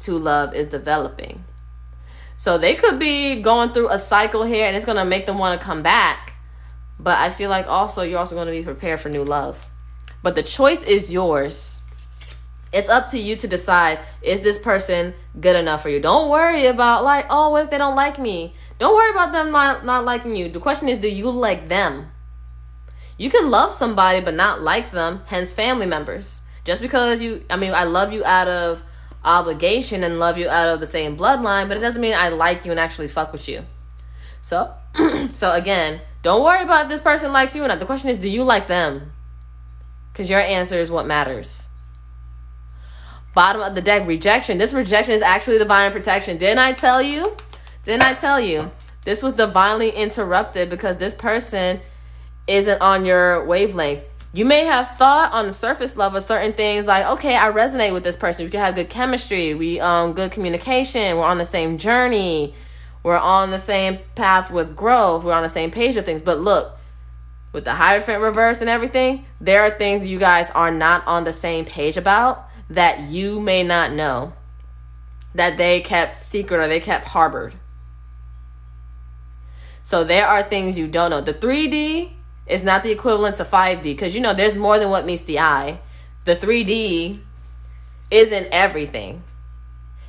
to love is developing. So they could be going through a cycle here and it's going to make them want to come back. But I feel like you're also going to be prepared for new love. But the choice is yours. It's up to you to decide, is this person good enough for you? Don't worry about like, oh, what if they don't like me? Don't worry about them not liking you. The question is, do you like them? You can love somebody but not like them, hence family members. Just because I love you out of obligation and love you out of the same bloodline, but it doesn't mean I like you and actually fuck with you. So, so again, don't worry about if this person likes you or not. The question is, do you like them? Because your answer is what matters. Bottom of the deck, rejection. This rejection is actually divine protection. Didn't I tell you? This was divinely interrupted because this person isn't on your wavelength. You may have thought on the surface level certain things like, okay, I resonate with this person. We can have good chemistry. We good communication. We're on the same journey. We're on the same path with growth. We're on the same page of things. But look, with the Hierophant reverse and everything, there are things that you guys are not on the same page about that you may not know, that they kept secret or they kept harbored. So there are things you don't know. The 3D is not the equivalent to 5D because, there's more than what meets the eye. The 3D isn't everything.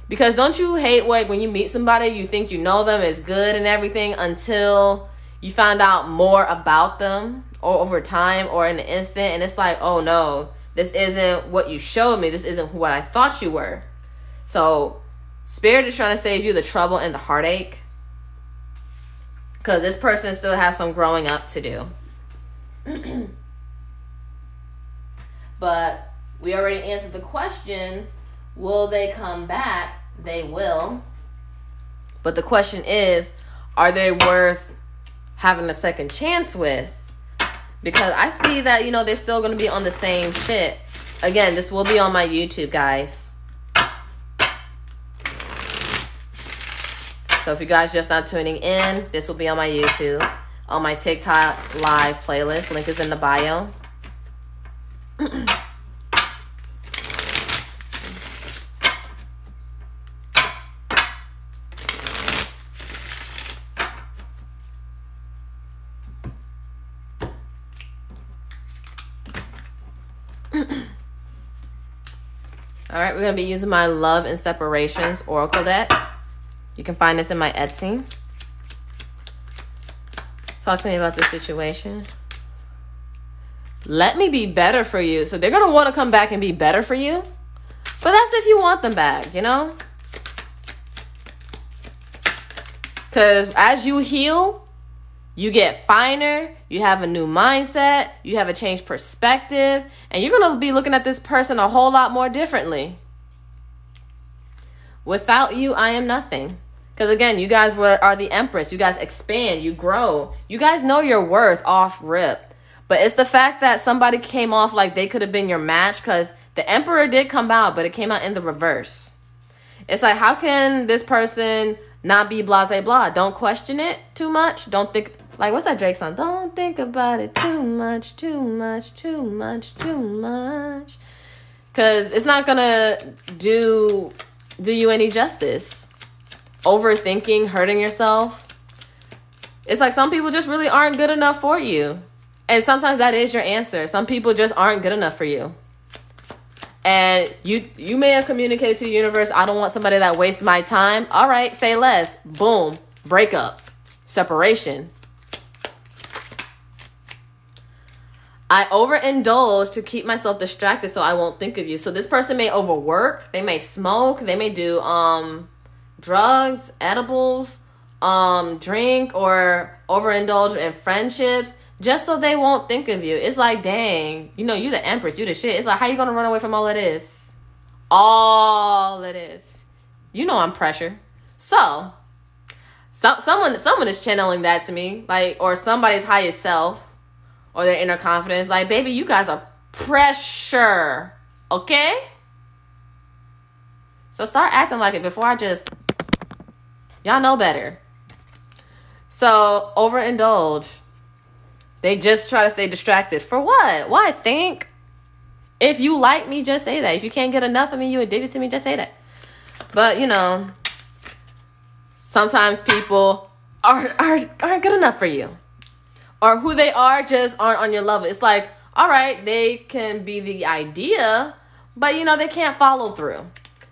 Because don't you hate when you meet somebody, you think you know them, is good and everything until you find out more about them or over time or in an instant, and it's like, oh no, this isn't what you showed me. This isn't what I thought you were. So Spirit is trying to save you the trouble and the heartache because this person still has some growing up to do. But we already answered the question, will they come back? They will. But the question is, are they worth having a second chance with? Because I see that, they're still going to be on the same shit. Again, this will be on my YouTube, guys. So if you guys just not tuning in, this will be on my YouTube. On my TikTok live playlist. Link is in the bio. All right, we're going to be using my Love and Separations Oracle deck. You can find this in my Etsy. Talk to me about this situation. Let me be better for you. So they're going to want to come back and be better for you. But that's if you want them back, Because as you heal, you get finer, you have a new mindset, you have a changed perspective, and you're going to be looking at this person a whole lot more differently. Without you, I am nothing. Because again, you guys are the Empress. You guys expand, you grow. You guys know your worth off rip. But it's the fact that somebody came off like they could have been your match, because the Emperor did come out, but it came out in the reverse. It's like, how can this person not be blase blah? Don't question it too much. Don't think, like, what's that Drake song? Don't think about it too much, too much, too much, too much. Because it's not going to do you any justice. Overthinking, hurting yourself. It's like some people just really aren't good enough for you. And sometimes that is your answer. Some people just aren't good enough for you. And you may have communicated to the universe, I don't want somebody that wastes my time. All right, say less. Boom. Breakup. Separation. I overindulge to keep myself distracted so I won't think of you. So this person may overwork. They may smoke. They may do drugs, edibles, drink, or overindulge in friendships just so they won't think of you. It's like, dang, you the Empress, you the shit. It's like, how you gonna run away from all it is? All it is. I'm pressure. So someone is channeling that to me, like, or somebody's highest self or their inner confidence. Like, baby, you guys are pressure. Okay? So start acting like it before I just... Y'all know better. So, overindulge. They just try to stay distracted. For what? Why stink? If you like me, just say that. If you can't get enough of me, you addicted to me, just say that. But, sometimes people aren't good enough for you. Or who they are just aren't on your level. It's like, all right, they can be the idea, but, you know, they can't follow through.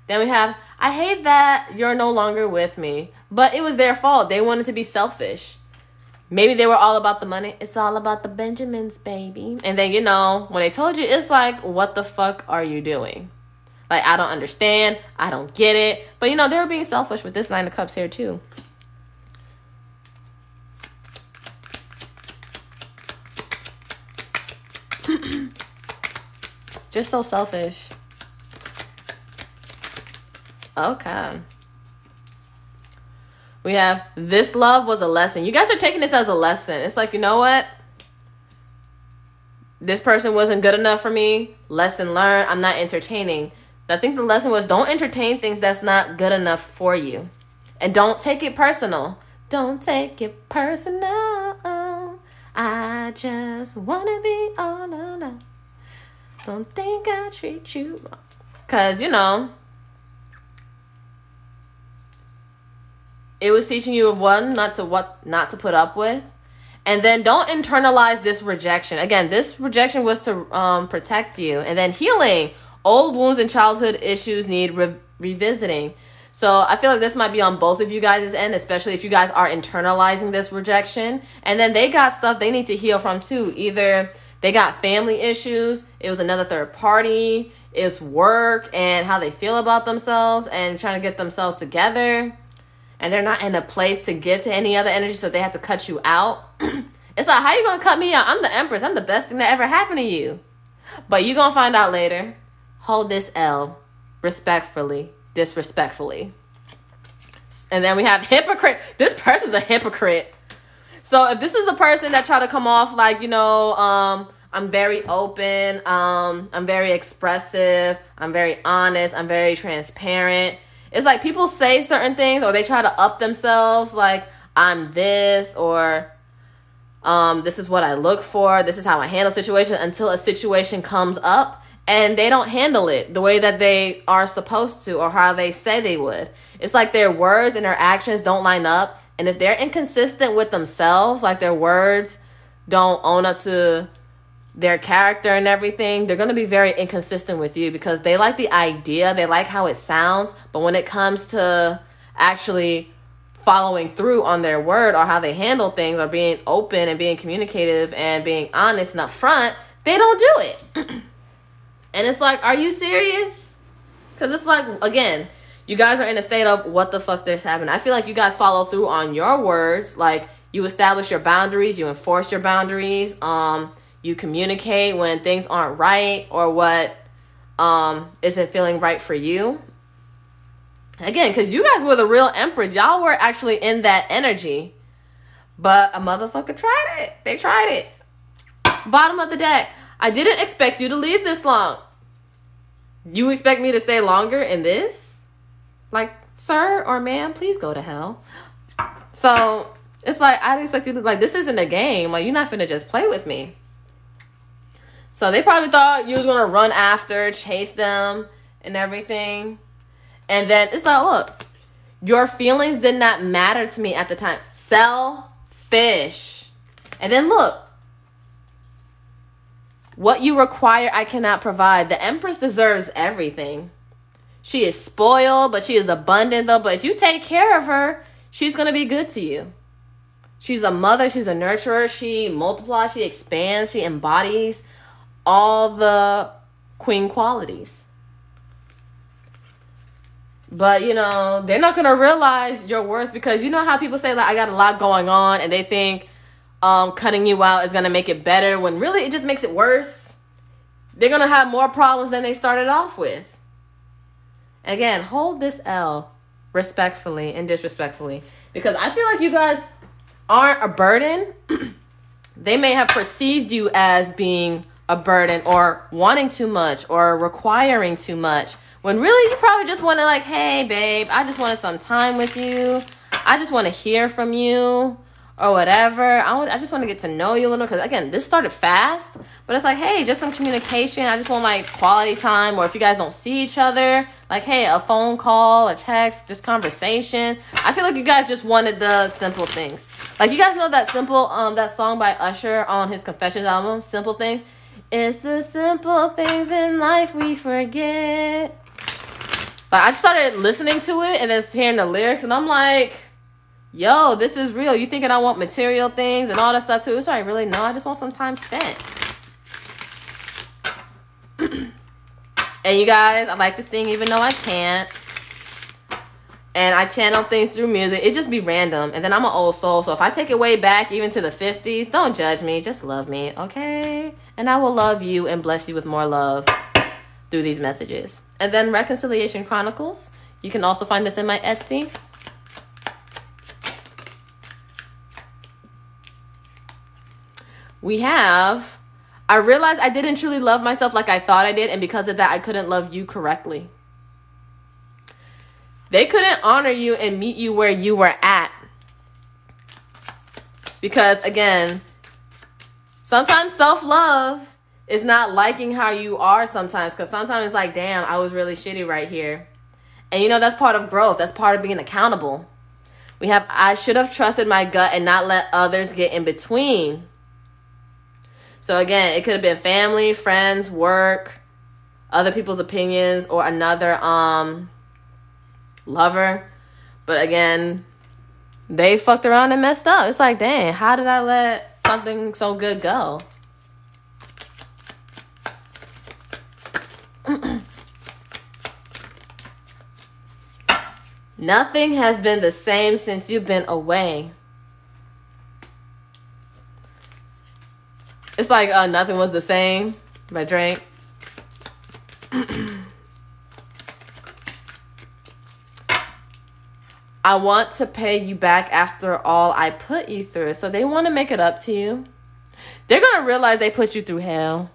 Then we have, I hate that you're no longer with me, but it was their fault. They wanted to be selfish. Maybe they were all about the money. It's all about the Benjamins, baby. And then, you know, when they told you, it's like, what the fuck are you doing? Like, I don't understand. I don't get it. But, you know, they were being selfish with this Nine of Cups here, too. Just so selfish. Okay. We have, this love was a lesson. You guys are taking this as a lesson. It's like, you know what? This person wasn't good enough for me. Lesson learned. I'm not entertaining. I think the lesson was, don't entertain things that's not good enough for you. And don't take it personal. Don't take it personal. I just want to be all alone. Don't think I treat you wrong. Because, you know, it was teaching you of one, not to put up with. And then don't internalize this rejection. Again, this rejection was to protect you. And then healing. Old wounds and childhood issues need revisiting. So I feel like this might be on both of you guys' end, especially if you guys are internalizing this rejection. And then they got stuff they need to heal from too. Either they got family issues, it was another third party, it's work and how they feel about themselves and trying to get themselves together. And they're not in a place to give to any other energy, so they have to cut you out. It's like, how you going to cut me out? I'm the Empress. I'm the best thing that ever happened to you. But you're going to find out later. Hold this L respectfully, disrespectfully. And then we have hypocrite. This person's a hypocrite. So if this is a person that try to come off like, you know, I'm very open, I'm very expressive, I'm very honest, I'm very transparent. It's like people say certain things or they try to up themselves like, I'm this, or this is what I look for, this is how I handle situations, until a situation comes up and they don't handle it the way that they are supposed to or how they say they would. It's like their words and their actions don't line up. And if they're inconsistent with themselves, like their words don't own up to their character and everything, they're going to be very inconsistent with you because they like the idea, they like how it sounds, but when it comes to actually following through on their word or how they handle things or being open and being communicative and being honest and upfront, they don't do it. And it's like, are you serious? Because it's like, again, you guys are in a state of what the fuck this happened. I feel like you guys follow through on your words. Like, you establish your boundaries, you enforce your boundaries, you communicate when things aren't right or what isn't feeling right for you. Again, because you guys were the real Empress. Y'all were actually in that energy. But a motherfucker tried it. They tried it. Bottom of the deck. I didn't expect you to leave this long. You expect me to stay longer in this? Like, sir or ma'am, please go to hell. So, it's like, I didn't expect you to, like, this isn't a game. Like, you're not finna just play with me. So they probably thought you was going to run after, chase them and everything. And then it's like, look, your feelings did not matter to me at the time. Selfish. And then look, what you require, I cannot provide. The Empress deserves everything. She is spoiled, but she is abundant though. But if you take care of her, she's going to be good to you. She's a mother. She's a nurturer. She multiplies. She expands. She embodies all the queen qualities. But, you know, they're not going to realize your worth because you know how people say, like, I got a lot going on and they think cutting you out is going to make it better when really it just makes it worse. They're going to have more problems than they started off with. Again, hold this L respectfully and disrespectfully because I feel like you guys aren't a burden. They may have perceived you as being a burden or wanting too much or requiring too much when really you probably just want to like, hey babe, I just wanted some time with you. I just want to hear from you or whatever. I just want to get to know you a little because again, this started fast, but it's like, hey, just some communication. I just want like quality time, or if you guys don't see each other, like, hey, a phone call, a text, just conversation. I feel like you guys just wanted the simple things. Like, you guys know that simple, that song by Usher on his Confessions album, Simple Things. It's the simple things in life we forget. But I started listening to it and then hearing the lyrics, and I'm like, yo, this is real. You thinking I want material things and all that stuff too? Sorry, really? No, I just want some time spent. And you guys, I like to sing even though I can't. And I channel things through music. It just be random. And then I'm an old soul. So if I take it way back, even to the 50s, don't judge me. Just love me, okay? And I will love you and bless you with more love through these messages. And then Reconciliation Chronicles. You can also find this in my Etsy. We have, I realized I didn't truly love myself like I thought I did. And because of that, I couldn't love you correctly. They couldn't honor you and meet you where you were at. Because, again, sometimes self-love is not liking how you are sometimes. Because sometimes it's like, damn, I was really shitty right here. And, you know, that's part of growth. That's part of being accountable. We have, I should have trusted my gut and not let others get in between. So, again, it could have been family, friends, work, other people's opinions, or another, lover. But again, they fucked around and messed up. It's like, dang, how did I let something so good go? Nothing has been the same since you've been away. It's like Nothing Was the Same by Drake. I want to pay you back after all I put you through. So they want to make it up to you. They're going to realize they put you through hell.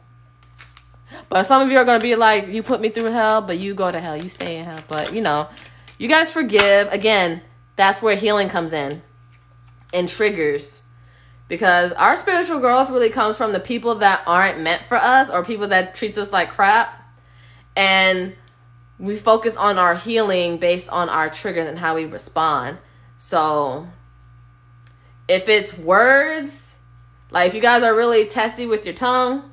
But some of you are going to be like, you put me through hell, but you go to hell. You stay in hell. But, you know, you guys forgive. Again, that's where healing comes in. And triggers. Because our spiritual growth really comes from the people that aren't meant for us. Or people that treats us like crap. And we focus on our healing based on our triggers and how we respond. So if it's words, like if you guys are really testy with your tongue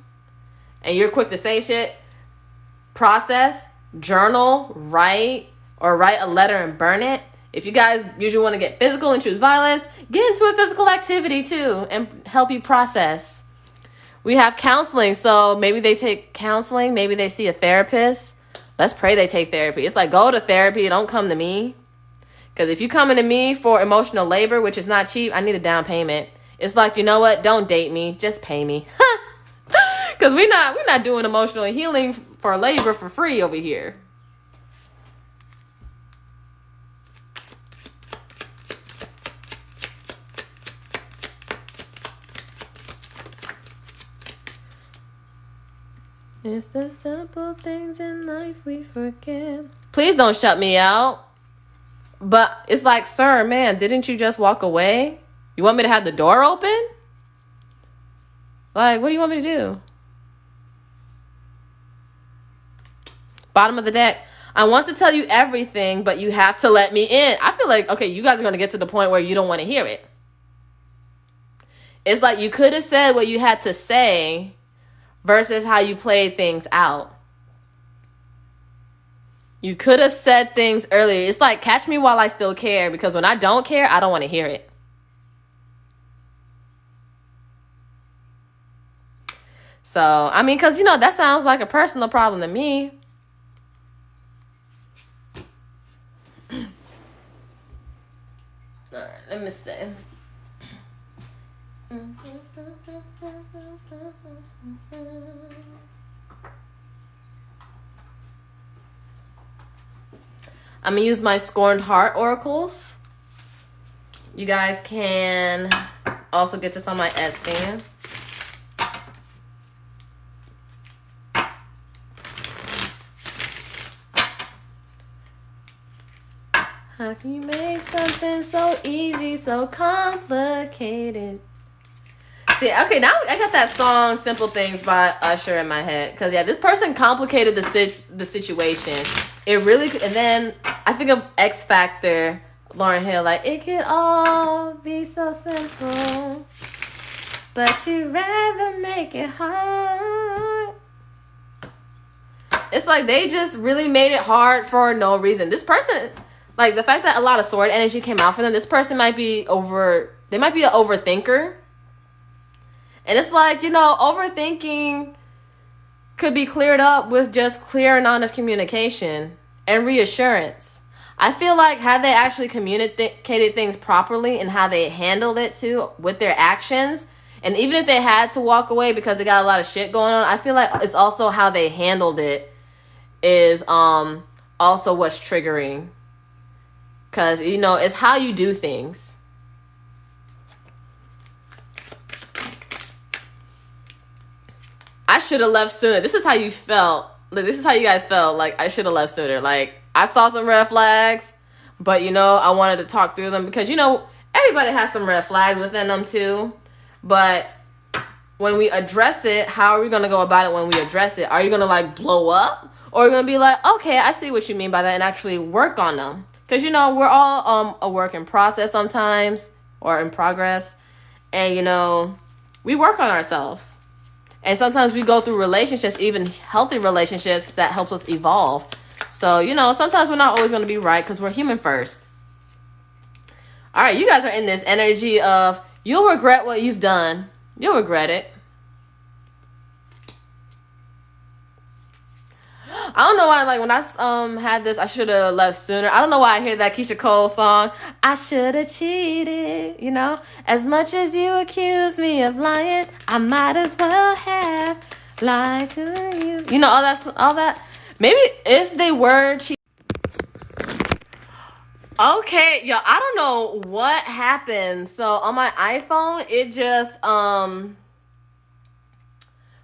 and you're quick to say shit, process, journal, write, or write a letter and burn it. If you guys usually want to get physical and choose violence, get into a physical activity too and help you process. We have counseling. So maybe they take counseling. Maybe they see a therapist. Let's pray they take therapy. It's like, go to therapy. Don't come to me. Because if you coming to me for emotional labor, which is not cheap, I need a down payment. It's like, you know what? Don't date me. Just pay me. Because we're not doing emotional healing for labor for free over here. It's the simple things in life we forget. Please don't shut me out. But it's like, sir, man, didn't you just walk away? You want me to have the door open? Like, what do you want me to do? Bottom of the deck. I want to tell you everything, but you have to let me in. I feel like, okay, you guys are going to get to the point where you don't want to hear it. It's like you could have said what you had to say versus how you played things out. You could have said things earlier. It's like, catch me while I still care, because when I don't care, I don't want to hear it. So, I mean, because, you know, that sounds like a personal problem to me. All right, let me see. I'm going to use my Scorned Heart oracles. You guys can also get this on my Etsy. How can you make something so easy, so complicated? See, okay, now I got that song Simple Things by Usher in my head. Because, yeah, this person complicated the situation. It really, and then I think of X Factor, Lauryn Hill, like, it could all be so simple, but you'd rather make it hard. it's like they just really made it hard for no reason. This person, like the fact that a lot of sword energy came out for them, this person might be they might be an overthinker. And it's like, you know, overthinking could be cleared up with just clear and honest communication and reassurance. I feel like had they actually communicated things properly and how they handled it too with their actions, and even if they had to walk away because they got a lot of shit going on, I feel like it's also how they handled it is also what's triggering. Because, you know, it's how you do things. I should have left sooner. This is how you felt. Like, this is how you guys felt. Like, I should have left sooner. Like, I saw some red flags, but, you know, I wanted to talk through them because, you know, everybody has some red flags within them too. But when we address it, how are we going to go about it when we address it? Are you going to, like, blow up? Or are you going to be like, okay, I see what you mean by that, and actually work on them? Because, you know, we're all a work in process sometimes, or in progress. And, you know, we work on ourselves. And sometimes we go through relationships, even healthy relationships, that helps us evolve. So, you know, sometimes we're not always going to be right because we're human first. All right, you guys are in this energy of you'll regret what you've done. You'll regret it. I don't know why, like, when I had this, I should have left sooner. I don't know why I hear that Keisha Cole song, I should have cheated, you know? As much as you accuse me of lying, I might as well have lied to you. You know, all that. Maybe if they were cheating. Okay, yo, I don't know what happened. So on my iPhone, it just,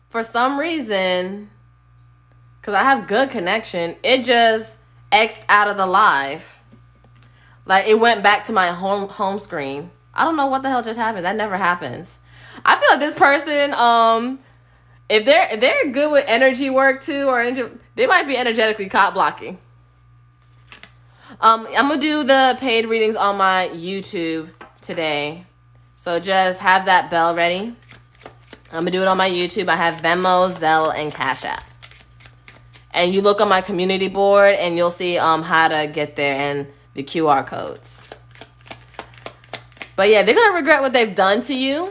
for some reason, because I have good connection, it just X'd out of the live. Like, it went back to my home screen. I don't know what the hell just happened. That never happens. I feel like this person, if they're good with energy work too, or they might be energetically caught blocking. I'm going to do the paid readings on my YouTube today. So just have that bell ready. I'm going to do it on my YouTube. I have Venmo, Zelle, and Cash App. And you look on my community board and you'll see how to get there and the QR codes. But yeah, they're going to regret what they've done to you.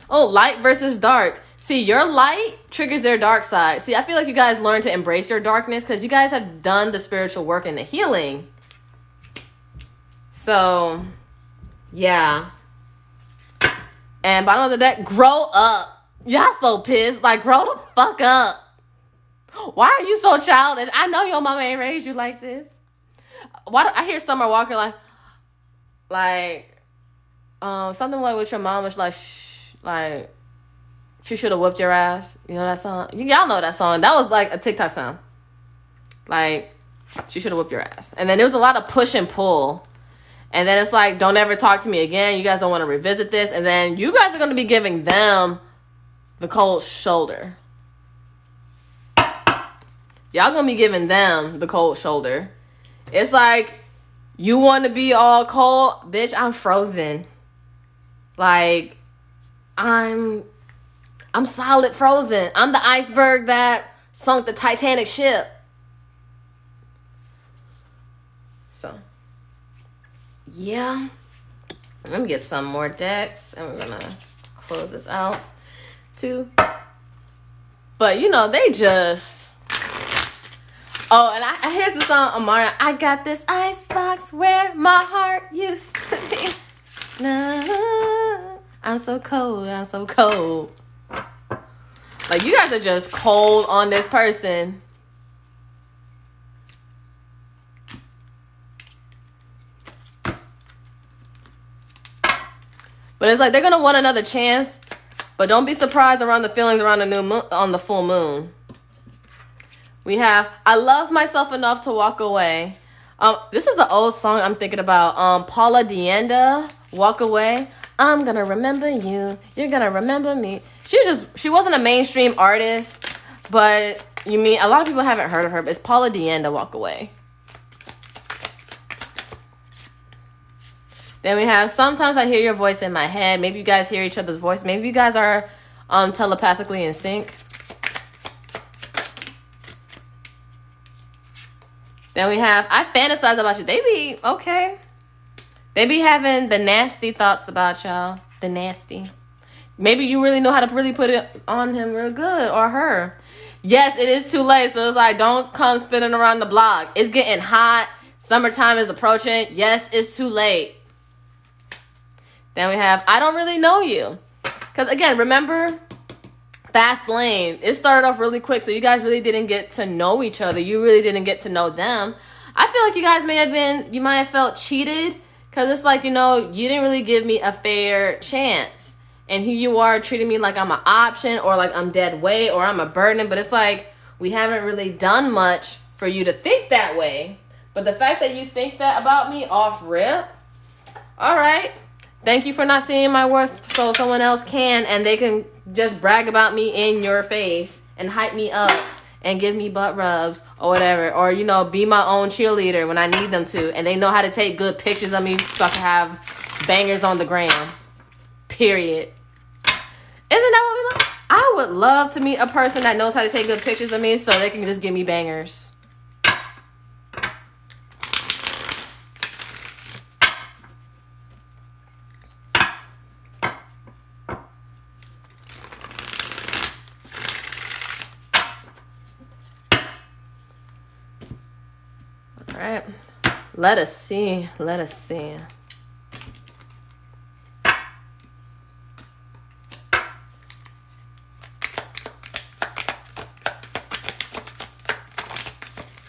Oh, light versus dark. See, your light triggers their dark side. See, I feel like you guys learn to embrace your darkness because you guys have done the spiritual work and the healing. So, yeah. And bottom of the deck, grow up. Y'all so pissed. Like, grow the fuck up. Why are you so childish? I know your mama ain't raised you like this. Why do I hear Summer Walker something like with your mom was like, she should have whooped your ass. You know that song? Y'all know that song. That was like a TikTok song. Like, she should have whooped your ass. And then there was a lot of push and pull. And then it's like, don't ever talk to me again. You guys don't want to revisit this. And then you guys are going to be giving them the cold shoulder. Y'all gonna be giving them the cold shoulder. It's like, you want to be all cold? Bitch, I'm frozen. Like, I'm solid frozen. I'm the iceberg that sunk the Titanic ship. So, yeah. Let me get some more decks. And we're gonna close this out too. But, you know, they just... Oh, and I hear the song, Amara. I got this icebox where my heart used to be. Nah, I'm so cold, I'm so cold. Like, you guys are just cold on this person. But it's like they're going to want another chance. But don't be surprised around the feelings around the new moon, on the full moon. We have, I love myself enough to walk away. This is an old song I'm thinking about. Paula Deanda, Walk Away. I'm going to remember you. You're going to remember me. She wasn't a mainstream artist, but a lot of people haven't heard of her, but it's Paula Deanda, Walk Away. Then we have, sometimes I hear your voice in my head. Maybe you guys hear each other's voice. Maybe you guys are telepathically in sync. Then we have, I fantasize about you. They be, okay. They be having the nasty thoughts about y'all. The nasty. Maybe you really know how to really put it on him real good, or her. Yes, it is too late. So it's like, don't come spinning around the block. It's getting hot. Summertime is approaching. Yes, it's too late. Then we have, I don't really know you. Because again, remember, fast lane. It started off really quick. So you guys really didn't get to know each other. You really didn't get to know them. I feel like you guys you might have felt cheated. Because it's like, you didn't really give me a fair chance. And here you are treating me like I'm an option, or like I'm dead weight, or I'm a burden. But it's like, we haven't really done much for you to think that way. But the fact that you think that about me off rip, all right. Thank you for not seeing my worth so someone else can, and they can just brag about me in your face and hype me up and give me butt rubs or whatever. Or, be my own cheerleader when I need them to. And they know how to take good pictures of me so I can have bangers on the gram. Period. Isn't that what we love? I would love to meet a person that knows how to take good pictures of me so they can just give me bangers. Alright, let us see.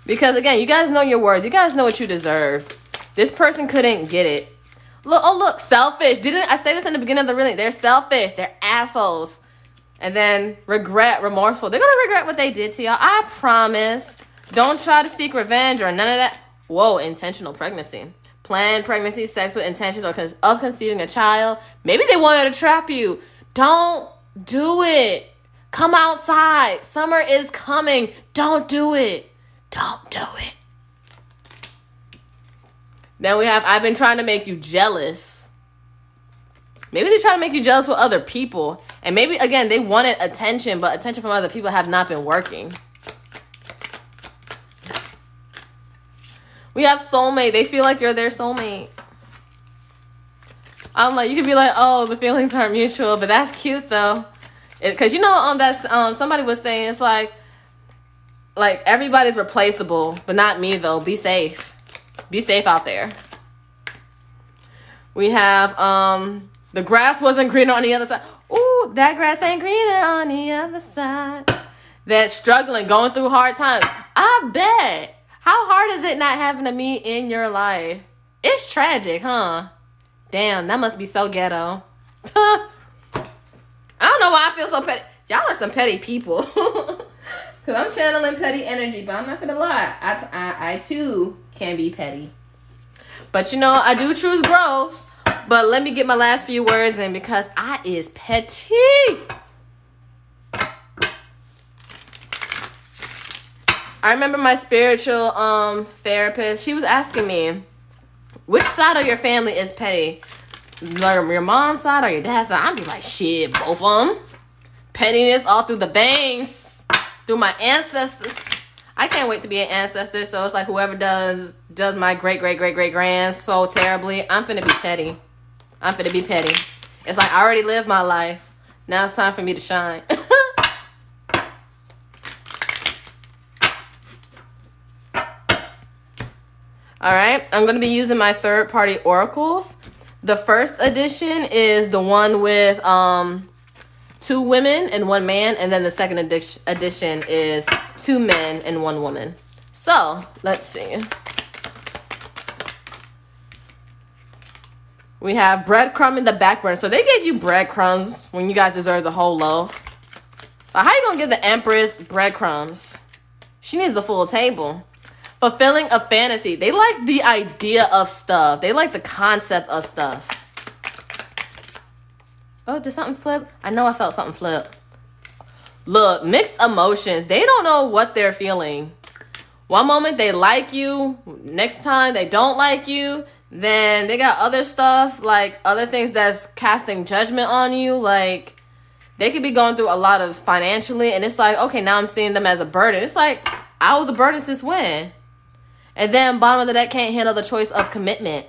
Because again, you guys know your worth. You guys know what you deserve. This person couldn't get it. Look, selfish. Didn't I say this in the beginning of the reading? They're selfish. They're assholes. And then remorseful. They're going to regret what they did to y'all. I promise. Don't try to seek revenge or none of that. Whoa, intentional pregnancy. Planned pregnancy, sex with intentions of conceiving a child. Maybe they wanted to trap you. Don't do it. Come outside. Summer is coming. Don't do it. Don't do it. Then we have, I've been trying to make you jealous. Maybe they're trying to make you jealous with other people. And maybe, again, they wanted attention, but attention from other people have not been working. We have soulmate. They feel like you're their soulmate. I'm like, you could be like, oh, the feelings aren't mutual, but that's cute though. Because that's somebody was saying it's like everybody's replaceable, but not me though. Be safe. Be safe out there. We have the grass wasn't greener on the other side. Ooh, that grass ain't greener on the other side. That's struggling, going through hard times. I bet. How hard is it not having a me in your life? It's tragic, huh? Damn, that must be so ghetto. I don't know why I feel so petty. Y'all are some petty people. Because I'm channeling petty energy, but I'm not going to lie. I too can be petty. But I do choose growth. But let me get my last few words in because I is petty. I remember my spiritual therapist, she was asking me, which side of your family is petty? Like your mom's side or your dad's side? I'd be like, shit, both of them. Pettiness all through the veins, through my ancestors. I can't wait to be an ancestor, so it's like whoever does my great-great-great-great-grand so terribly, I'm finna be petty. I'm finna be petty. It's like I already lived my life. Now it's time for me to shine. All right, I'm going to be using my third-party oracles. The first edition is the one with 2 women and 1 man, and then the second edition is 2 men and 1 woman. So, let's see. We have breadcrumb in the backburner. So they gave you breadcrumbs when you guys deserve the whole loaf. So how you going to give the Empress breadcrumbs? She needs the full table. Fulfilling a fantasy. They like the idea of stuff. They like the concept of stuff. Oh, did something flip? I know I felt something flip. Look, mixed emotions. They don't know what they're feeling. One moment they like you. Next time they don't like you. Then they got other stuff, like other things that's casting judgment on you. Like, they could be going through a lot of financially. And it's like, okay, now I'm seeing them as a burden. It's like, I was a burden since when? And then bottom of the deck can't handle the choice of commitment.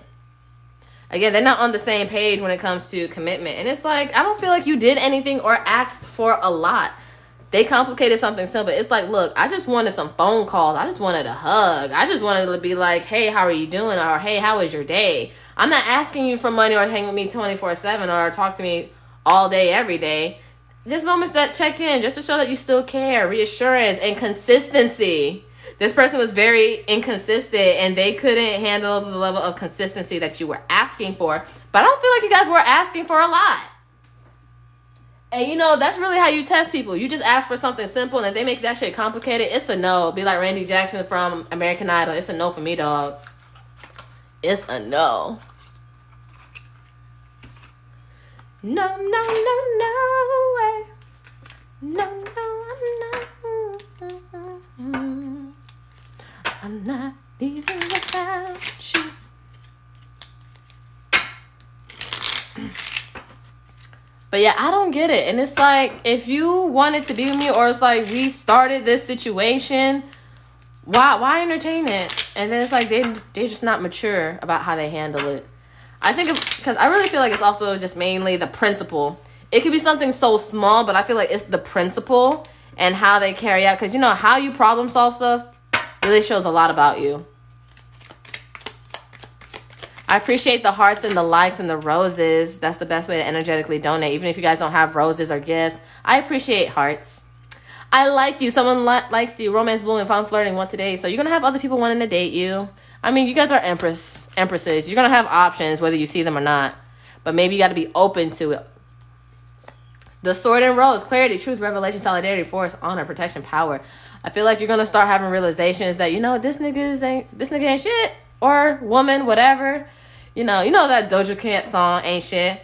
Again, they're not on the same page when it comes to commitment. And it's like, I don't feel like you did anything or asked for a lot. They complicated something simple. It's like, look, I just wanted some phone calls. I just wanted a hug. I just wanted to be like, hey, how are you doing? Or, hey, how was your day? I'm not asking you for money or hang with me 24/7 or talk to me all day, every day. Just moments that check in just to show that you still care, reassurance, and consistency. This person was very inconsistent and they couldn't handle the level of consistency that you were asking for. But I don't feel like you guys were asking for a lot. And you know, that's really how you test people. You just ask for something simple and if they make that shit complicated, it's a no. Be like Randy Jackson from American Idol. It's a no for me, dog. It's a no. No, no, no, no way. No, no, no. I'm not leaving without you. But yeah, I don't get it. And it's like, if you wanted to be with me, or it's like we started this situation, why entertain it? And then it's like they're just not mature about how they handle it. I think because I really feel like it's also just mainly the principle. It could be something so small, but I feel like it's the principle and how they carry out. Because you know how you problem solve stuff really shows a lot about you. I appreciate the hearts and the likes and the roses. That's the best way to energetically donate. Even if you guys don't have roses or gifts, I appreciate hearts. I like you. Someone likes you. Romance blooming. If I'm flirting, want to date. So you're going to have other people wanting to date you. I mean, you guys are empresses. You're going to have options whether you see them or not. But maybe you got to be open to it. The sword and rose. Clarity, truth, revelation, solidarity, force, honor, protection, power. I feel like you're going to start having realizations that, you know, this nigga ain't shit. Or woman, whatever. You know that Doja Cat song, Ain't Shit.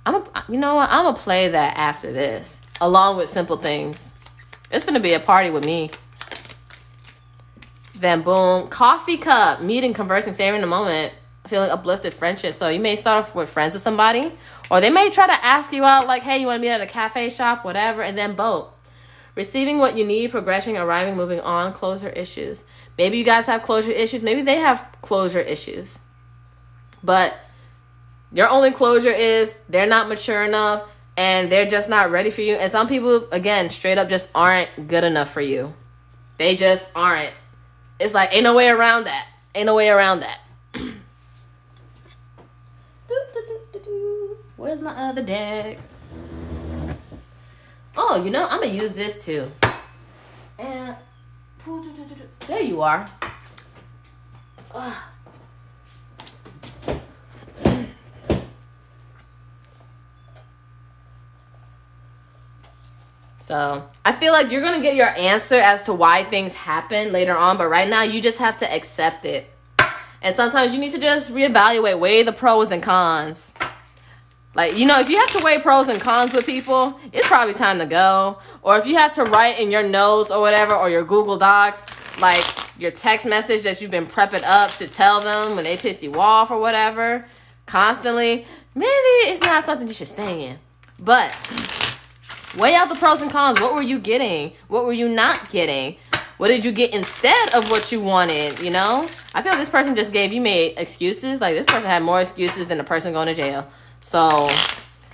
You know what? I'm going to play that after this. Along with Simple Things. It's going to be a party with me. Then boom. Coffee cup. Meeting, conversing, savoring the moment. Feeling uplifted friendship. So you may start off with friends with somebody. Or they may try to ask you out like, hey, you want to meet at a cafe shop, whatever. And then boom. Receiving what you need, progressing, arriving, moving on, closure issues. Maybe you guys have closure issues. Maybe they have closure issues. But your only closure is they're not mature enough and they're just not ready for you. And some people, again, straight up just aren't good enough for you. They just aren't. It's like, ain't no way around that. Ain't no way around that. Where's my other deck? Oh, you know, I'm going to use this too. And there you are. Ugh. So I feel like you're going to get your answer as to why things happen later on. But right now, you just have to accept it. And sometimes you need to just reevaluate, weigh the pros and cons. Like, you know, if you have to weigh pros and cons with people, it's probably time to go. Or if you have to write in your notes or whatever, or your Google Docs, like your text message that you've been prepping up to tell them when they piss you off or whatever, constantly, maybe it's not something you should stay in. But weigh out the pros and cons. What were you getting? What were you not getting? What did you get instead of what you wanted, you know? I feel this person just made excuses. Like, this person had more excuses than the person going to jail. So,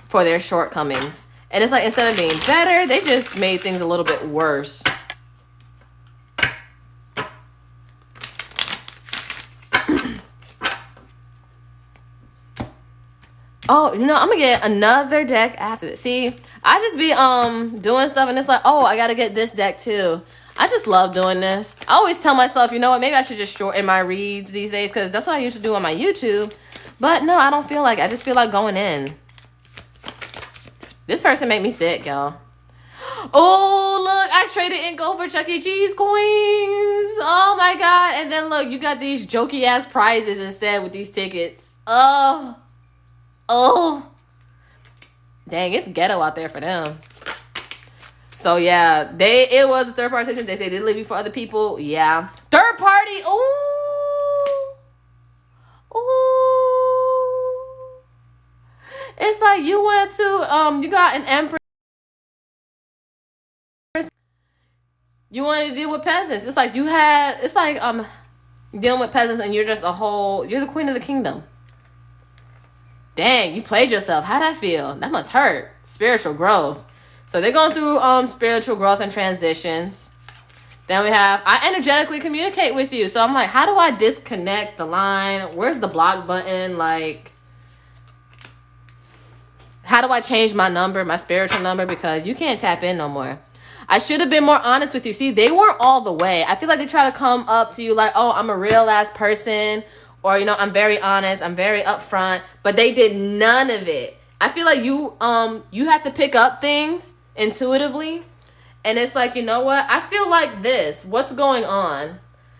for their shortcomings. And it's like, instead of being better, they just made things a little bit worse. Oh, you know, I'm going to get another deck after this. See, I just be doing stuff and it's like, oh, I got to get this deck too. I just love doing this. I always tell myself, you know what, maybe I should just shorten my reads these days because that's what I used to do on my YouTube. But no, I don't feel like it. I just feel like going in. This person made me sick, y'all. Oh, look, I traded in gold for Chuck E. Cheese coins. Oh, my God. And then, look, you got these jokey-ass prizes instead with these tickets. Oh. Dang, it's ghetto out there for them. So, yeah, it was a third-party situation. They say they leave you for other people. Yeah. Third party. Ooh. It's like you went to, you got an empress. You wanted to deal with peasants. It's like You're dealing with peasants and you're just you're the queen of the kingdom. Dang, you played yourself. How'd that feel? That must hurt. Spiritual growth. So they're going through spiritual growth and transitions. Then we have, I energetically communicate with you. So I'm like, how do I disconnect the line? Where's the block button? Like, how do I change my number, my spiritual number? Because you can't tap in no more. I should have been more honest with you. See, they weren't all the way. I feel like they try to come up to you like, oh, I'm a real ass person. Or, you know, I'm very honest. I'm very upfront. But they did none of it. I feel like you had to pick up things intuitively. And it's like, you know what? I feel like this. What's going on?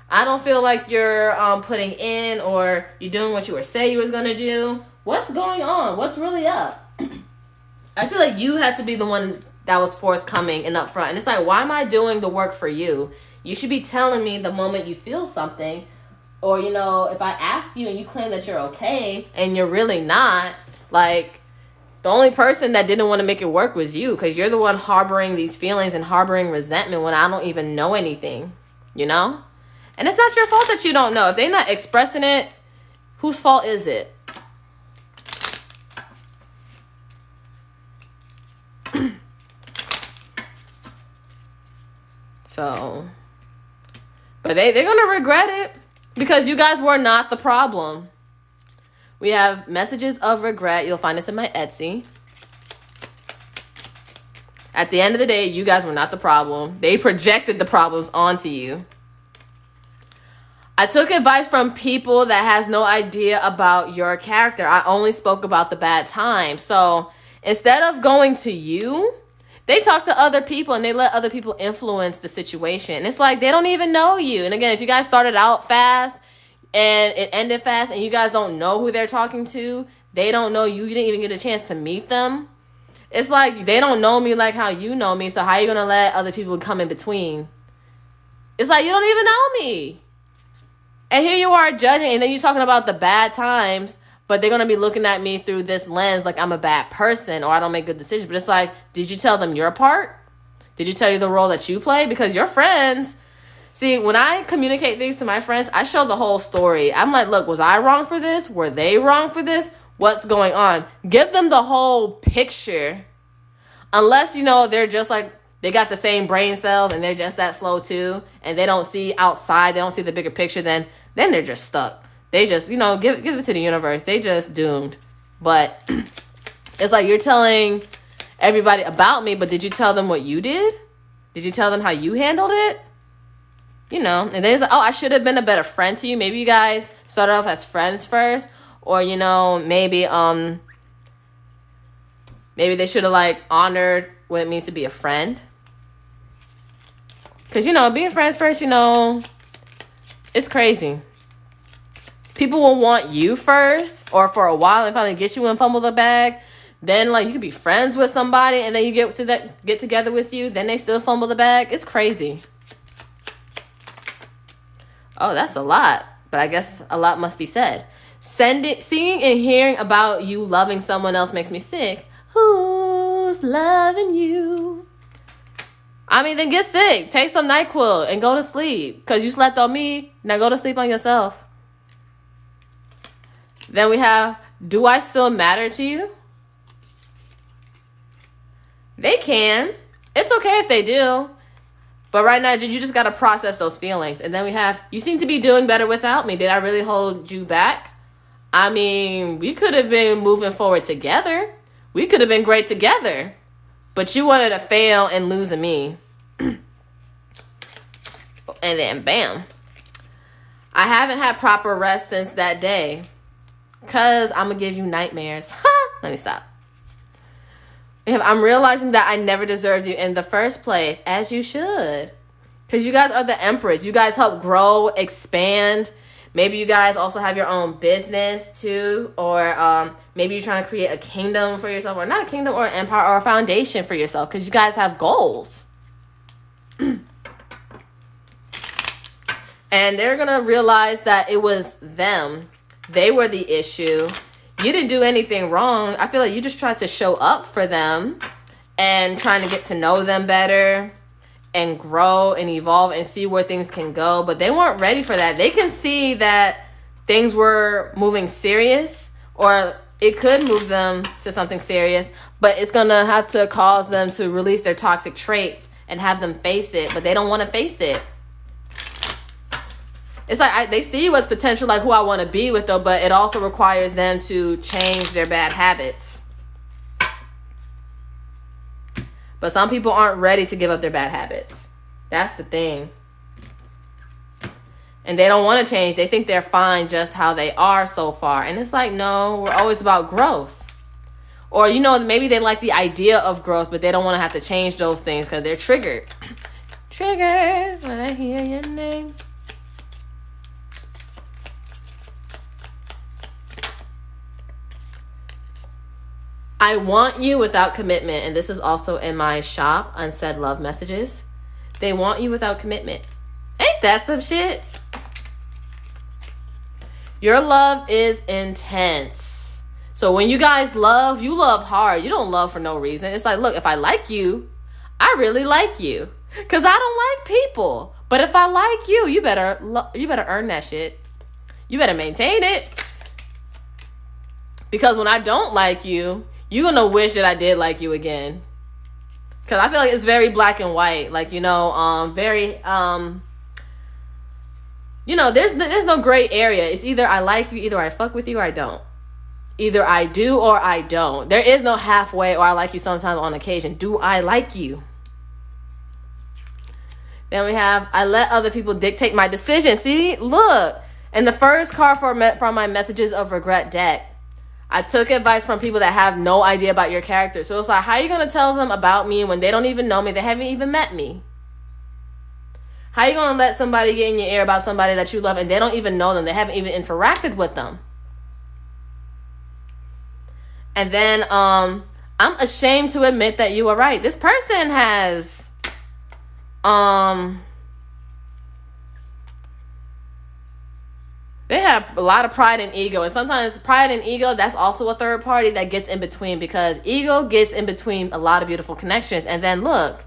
I don't feel like you're putting in or you're doing what you were saying you was going to do. What's going on? What's really up? I feel like you had to be the one that was forthcoming and upfront. And it's like, why am I doing the work for you? You should be telling me the moment you feel something. Or, you know, if I ask you and you claim that you're okay and you're really not, like, the only person that didn't want to make it work was you, because you're the one harboring these feelings and harboring resentment when I don't even know anything, you know? And it's not your fault that you don't know. If they're not expressing it, whose fault is it? So, but they're going to regret it because you guys were not the problem. We have messages of regret. You'll find this in my Etsy. At the end of the day, you guys were not the problem. They projected the problems onto you. I took advice from people that has no idea about your character. I only spoke about the bad times. So instead of going to you, they talk to other people and they let other people influence the situation. And it's like they don't even know you. And again, if you guys started out fast and it ended fast and you guys don't know who they're talking to, they don't know you. You didn't even get a chance to meet them. It's like they don't know me like how you know me. So how are you going to let other people come in between? It's like you don't even know me. And here you are judging, and then you're talking about the bad times, but they're going to be looking at me through this lens like I'm a bad person or I don't make good decisions. But it's like, did you tell them your part? Did you tell you the role that you play? Because your friends, see, when I communicate things to my friends, I show the whole story. I'm like, look, was I wrong for this? Were they wrong for this? What's going on? Give them the whole picture. Unless, you know, they're just like, they got the same brain cells and they're just that slow too. And they don't see outside. They don't see the bigger picture. Then they're just stuck. They just, you know, give it to the universe. They just doomed. But it's like you're telling everybody about me, but did you tell them what you did? Did you tell them how you handled it? You know, and then it's like, oh, I should have been a better friend to you. Maybe you guys started off as friends first. Or, you know, maybe they should have, like, honored what it means to be a friend. Because, you know, being friends first, you know, it's crazy. People will want you first, or for a while, and finally get you and fumble the bag. Then, like, you could be friends with somebody, and then you get together with you. Then they still fumble the bag. It's crazy. Oh, that's a lot. But I guess a lot must be said. Seeing and hearing about you loving someone else makes me sick. Who's loving you? I mean, then get sick. Take some NyQuil and go to sleep. Because you slept on me. Now go to sleep on yourself. Then we have, do I still matter to you? They can. It's okay if they do. But right now, you just got to process those feelings. And then we have, you seem to be doing better without me. Did I really hold you back? I mean, we could have been moving forward together. We could have been great together. But you wanted to fail and lose me. And then, bam. I haven't had proper rest since that day. Because I'm going to give you nightmares. Let me stop. I'm realizing that I never deserved you in the first place. As you should. Because you guys are the empress. You guys help grow, expand. Maybe you guys also have your own business too. Or maybe you're trying to create a kingdom for yourself. Or not a kingdom or an empire or a foundation for yourself. Because you guys have goals. And they're going to realize that it was them. They were the issue. You didn't do anything wrong. I feel like you just tried to show up for them. And trying to get to know them better. and grow and evolve and see where things can go, but they weren't ready for that. They can see that things were moving serious, or it could move them to something serious, but it's gonna have to cause them to release their toxic traits and have them face it, but they don't want to face it. It's like they see what's potential, like who I want to be with, though, but it also requires them to change their bad habits. But some people aren't ready to give up their bad habits. That's the thing. And they don't want to change. They think they're fine just how they are so far. And it's like, no, we're always about growth. Or, you know, maybe they like the idea of growth, but they don't want to have to change those things because they're triggered. Triggered when I hear your name. I want you without commitment. And this is also in my shop, Unsaid Love Messages. They want you without commitment. Ain't that some shit? Your love is intense. So when you guys love, you love hard. You don't love for no reason. It's like, look, if I like you, I really like you. Because I don't like people. But if I like you, you better earn that shit. You better maintain it. Because when I don't like you, you're going to wish that I did like you again. Because I feel like it's very black and white. Like, you know, very, you know, there's no gray area. It's either I like you, either I fuck with you or I don't. Either I do or I don't. There is no halfway or I like you sometimes on occasion. Do I like you? Then we have, I let other people dictate my decision. See, look. And the first card from my Messages of Regret deck, I took advice from people that have no idea about your character. So it's like, how are you going to tell them about me when they don't even know me? They haven't even met me. How are you going to let somebody get in your ear about somebody that you love and they don't even know them? They haven't even interacted with them. And then I'm ashamed to admit that you were right. This person has they have a lot of pride and ego. And sometimes pride and ego, that's also a third party that gets in between, because ego gets in between a lot of beautiful connections. And then look,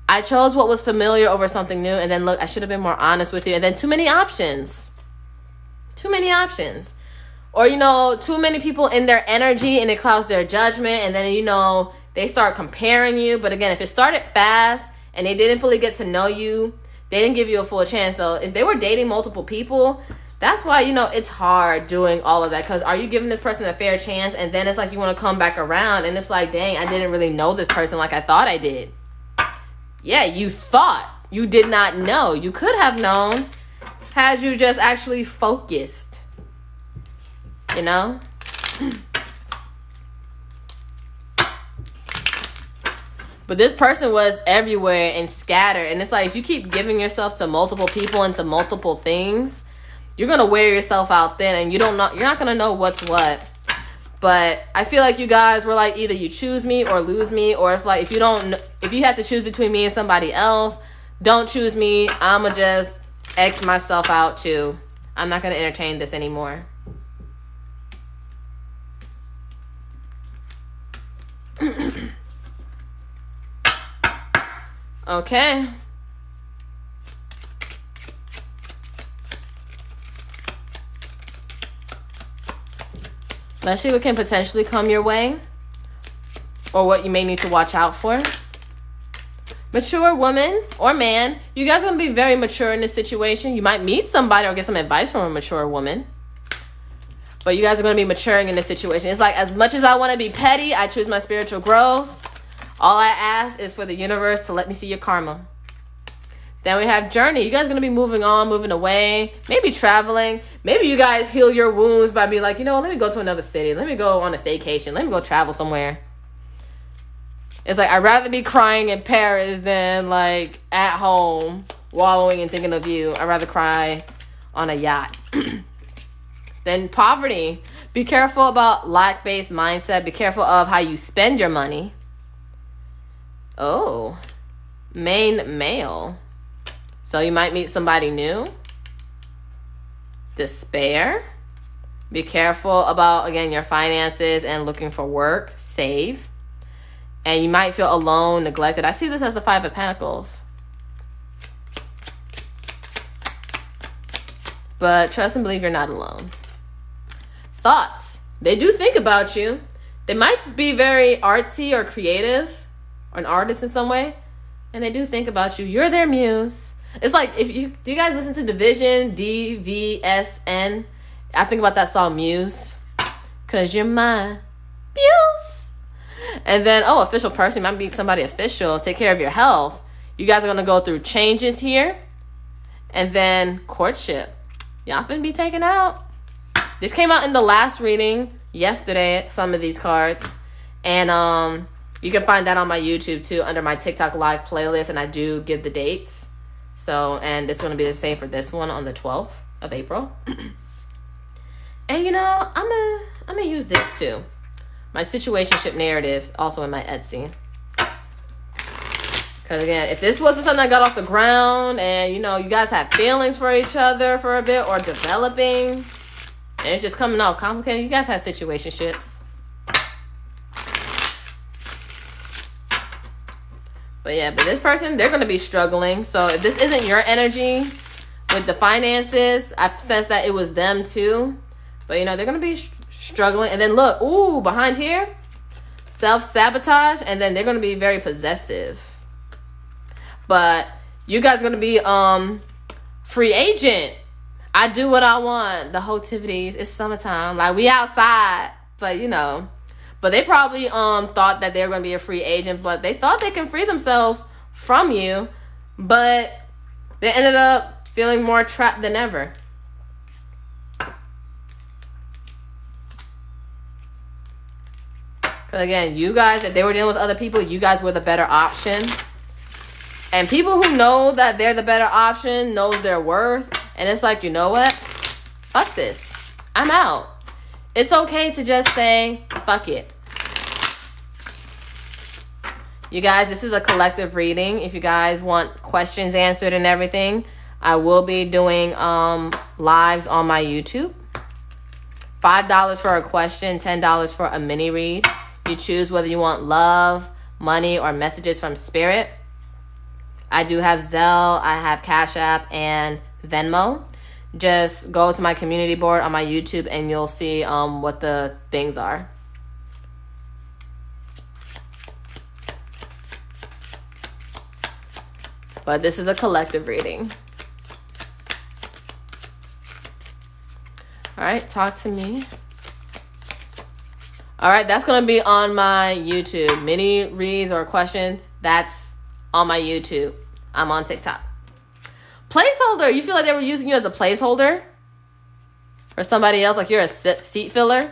I chose what was familiar over something new. And then look, I should have been more honest with you. And then too many options. Too many options. Or, you know, too many people in their energy and it clouds their judgment. And then, you know, they start comparing you. But again, if it started fast and they didn't fully get to know you, they didn't give you a full chance. So if they were dating multiple people, that's why, you know, it's hard doing all of that. Because are you giving this person a fair chance? And then it's like you want to come back around. And it's like, dang, I didn't really know this person like I thought I did. Yeah, you thought. You did not know. You could have known had you just actually focused. You know? But this person was everywhere and scattered. And it's like, if you keep giving yourself to multiple people and to multiple things, you're going to wear yourself out thin, and you're not going to know what's what. But I feel like you guys were like, either you choose me or lose me, or if you have to choose between me and somebody else, don't choose me. I'm going to just X myself out too. I'm not going to entertain this anymore. Okay. Let's see what can potentially come your way, or what you may need to watch out for. Mature woman or man, you guys are going to be very mature in this situation. You might meet somebody or get some advice from a mature woman, but you guys are going to be maturing in this situation. It's like, as much as I want to be petty, I choose my spiritual growth. All I ask is for the universe to let me see your karma. Then we have journey. You guys are going to be moving on, moving away, maybe traveling. Maybe you guys heal your wounds by being like, you know, let me go to another city. Let me go on a staycation. Let me go travel somewhere. It's like, I'd rather be crying in Paris than like at home, wallowing and thinking of you. I'd rather cry on a yacht. Then poverty. Be careful about lack-based mindset. Be careful of how you spend your money. Oh, main male. So you might meet somebody new. Despair. Be careful about, again, your finances and looking for work. Save. And you might feel alone, neglected. I see this as the Five of Pentacles. But trust and believe you're not alone. Thoughts. They do think about you. They might be very artsy or creative, or an artist in some way. And they do think about you. You're their muse. It's like, do you guys listen to Division, DVSN? I think about that song, Muse. Cause you're my muse. And then, official person. Might be somebody official. Take care of your health. You guys are going to go through changes here. And then courtship. Y'all finna be taken out. This came out in the last reading yesterday, some of these cards. And you can find that on my YouTube too, under my TikTok live playlist. And I do give the dates. So, and it's going to be the same for this one on the 12th of April. And you know, I'm gonna use this too. My situationship narratives, also in my Etsy. Because again, if this wasn't something that got off the ground and, you know, you guys had feelings for each other for a bit or developing, and it's just coming out complicated, you guys had situationships. But yeah, but this person, they're going to be struggling. So if this isn't your energy with the finances, I sense that it was them too. But, you know, they're going to be struggling. And then look, ooh, behind here, self-sabotage. And then they're going to be very possessive. But you guys are going to be free agent. I do what I want. The hotivities. It's summertime. Like, we outside. But, you know. But they probably thought that they were going to be a free agent. But they thought they can free themselves from you. But they ended up feeling more trapped than ever. Because, again, you guys, if they were dealing with other people, you guys were the better option. And people who know that they're the better option knows their worth. And it's like, you know what? Fuck this. I'm out. It's okay to just say, fuck it. You guys, this is a collective reading. If you guys want questions answered and everything, I will be doing lives on my YouTube. $5 for a question, $10 for a mini read. You choose whether you want love, money, or messages from spirit. I do have Zelle, I have Cash App, and Venmo. Just go to my community board on my YouTube and you'll see what the things are. But this is a collective reading. All right, talk to me. All right, that's going to be on my YouTube. Mini reads or question, that's on my YouTube. I'm on TikTok. Placeholder. You feel like they were using you as a placeholder? Or somebody else, like you're a seat filler?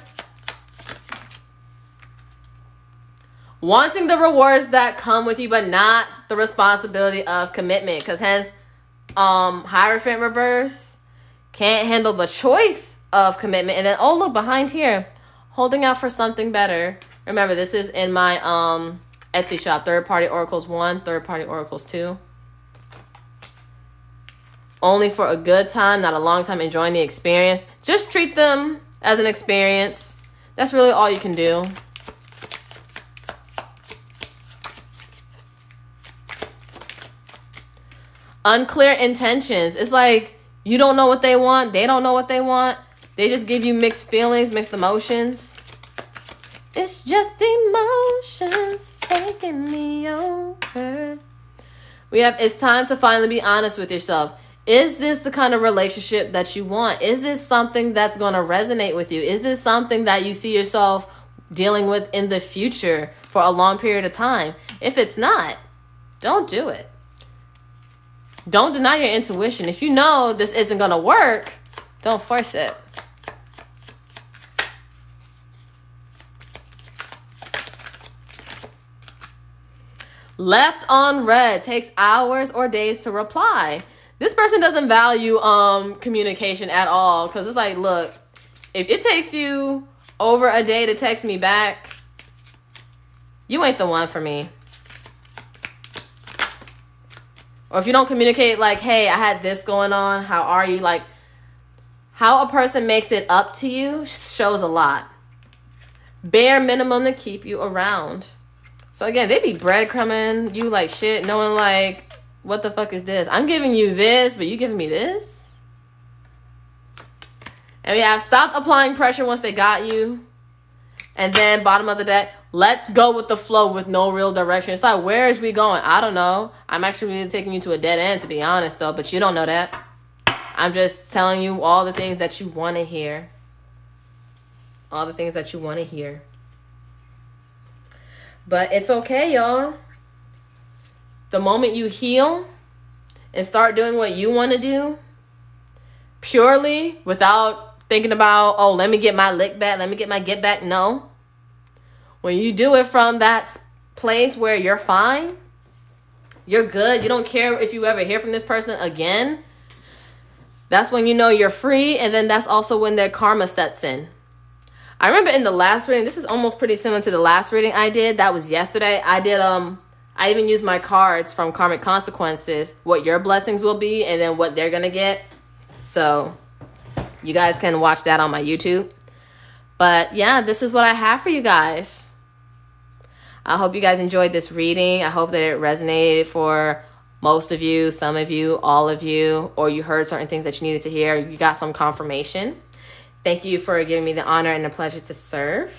Wanting the rewards that come with you, but not the responsibility of commitment. Because hence, Hierophant reverse. Can't handle the choice of commitment. And then, oh, look, behind here. Holding out for something better. Remember, this is in my Etsy shop. Third Party Oracles 1, Third Party Oracles 2. Only for a good time, not a long time, enjoying the experience. Just treat them as an experience. That's really all you can do. Unclear intentions. It's like you don't know what they want. They don't know what they want. They just give you mixed feelings, mixed emotions. It's just emotions taking me over. We have, it's time to finally be honest with yourself. Is this the kind of relationship that you want? Is this something that's going to resonate with you? Is this something that you see yourself dealing with in the future for a long period of time? If it's not, don't do it. Don't deny your intuition. If you know this isn't going to work, don't force it. Left on red, takes hours or days to reply. This person doesn't value communication at all, because it's like, look, if it takes you over a day to text me back, you ain't the one for me. Or if you don't communicate like, hey, I had this going on, how are you? Like, how a person makes it up to you shows a lot. Bare minimum to keep you around. So again, they be breadcrumbing you like shit, knowing like, what the fuck is this? I'm giving you this, but you giving me this? And we have stopped applying pressure once they got you. And then bottom of the deck, let's go with the flow with no real direction. It's like, where is we going? I don't know. I'm actually really taking you to a dead end, to be honest, though. But you don't know that. I'm just telling you all the things that you want to hear. All the things that you want to hear. But it's okay, y'all. The moment you heal and start doing what you want to do, purely without thinking about, oh, let me get my lick back, let me get my get back. No. When you do it from that place where you're fine, you're good, you don't care if you ever hear from this person again, that's when you know you're free. And then that's also when their karma sets in. I remember in the last reading, this is almost pretty similar to the last reading I did. That was yesterday. I even used my cards from Karmic Consequences, what your blessings will be, and then what they're going to get. So you guys can watch that on my YouTube. But yeah, this is what I have for you guys. I hope you guys enjoyed this reading. I hope that it resonated for most of you, some of you, all of you, or you heard certain things that you needed to hear. You got some confirmation. Thank you for giving me the honor and the pleasure to serve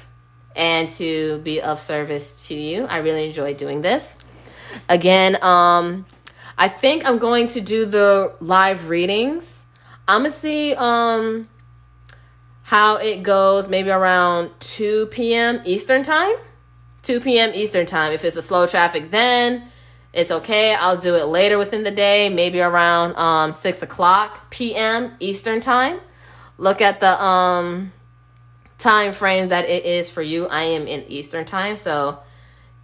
and to be of service to you. I really enjoyed doing this. Again, I think I'm going to do the live readings. I'm going to see how it goes maybe around 2 p.m. Eastern time. 2 p.m. Eastern time. If it's a slow traffic, then it's okay. I'll do it later within the day, maybe around 6 o'clock p.m. Eastern time. Look at the time frame that it is for you. I am in Eastern time, so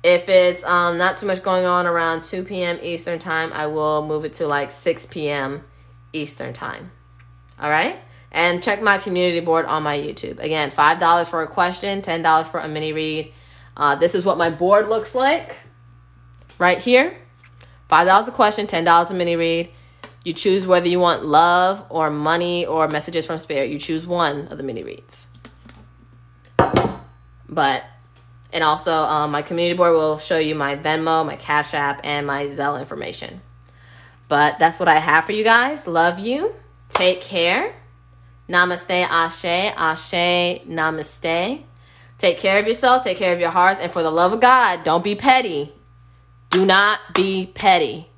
if it's not too much going on around 2 p.m. Eastern time, I will move it to like 6 p.m. Eastern time. All right? And check my community board on my YouTube. Again, $5 for a question, $10 for a mini read. This is what my board looks like right here. $5 a question, $10 a mini read. You choose whether you want love or money or messages from spirit. You choose one of the mini reads. And also my community board will show you my Venmo, my Cash App, and my Zelle information. But that's what I have for you guys. Love you. Take care. Namaste, ashe, ashe, namaste. Take care of yourself. Take care of your hearts. And for the love of God, don't be petty. Do not be petty.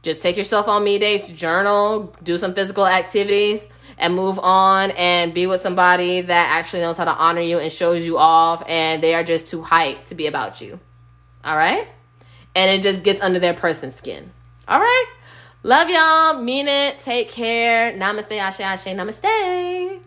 Just take yourself on me days, journal, do some physical activities, and move on and be with somebody that actually knows how to honor you and shows you off, and they are just too hyped to be about you. All right? And it just gets under their person's skin. All right? Love y'all. Mean it. Take care. Namaste, ashe, ashe, namaste.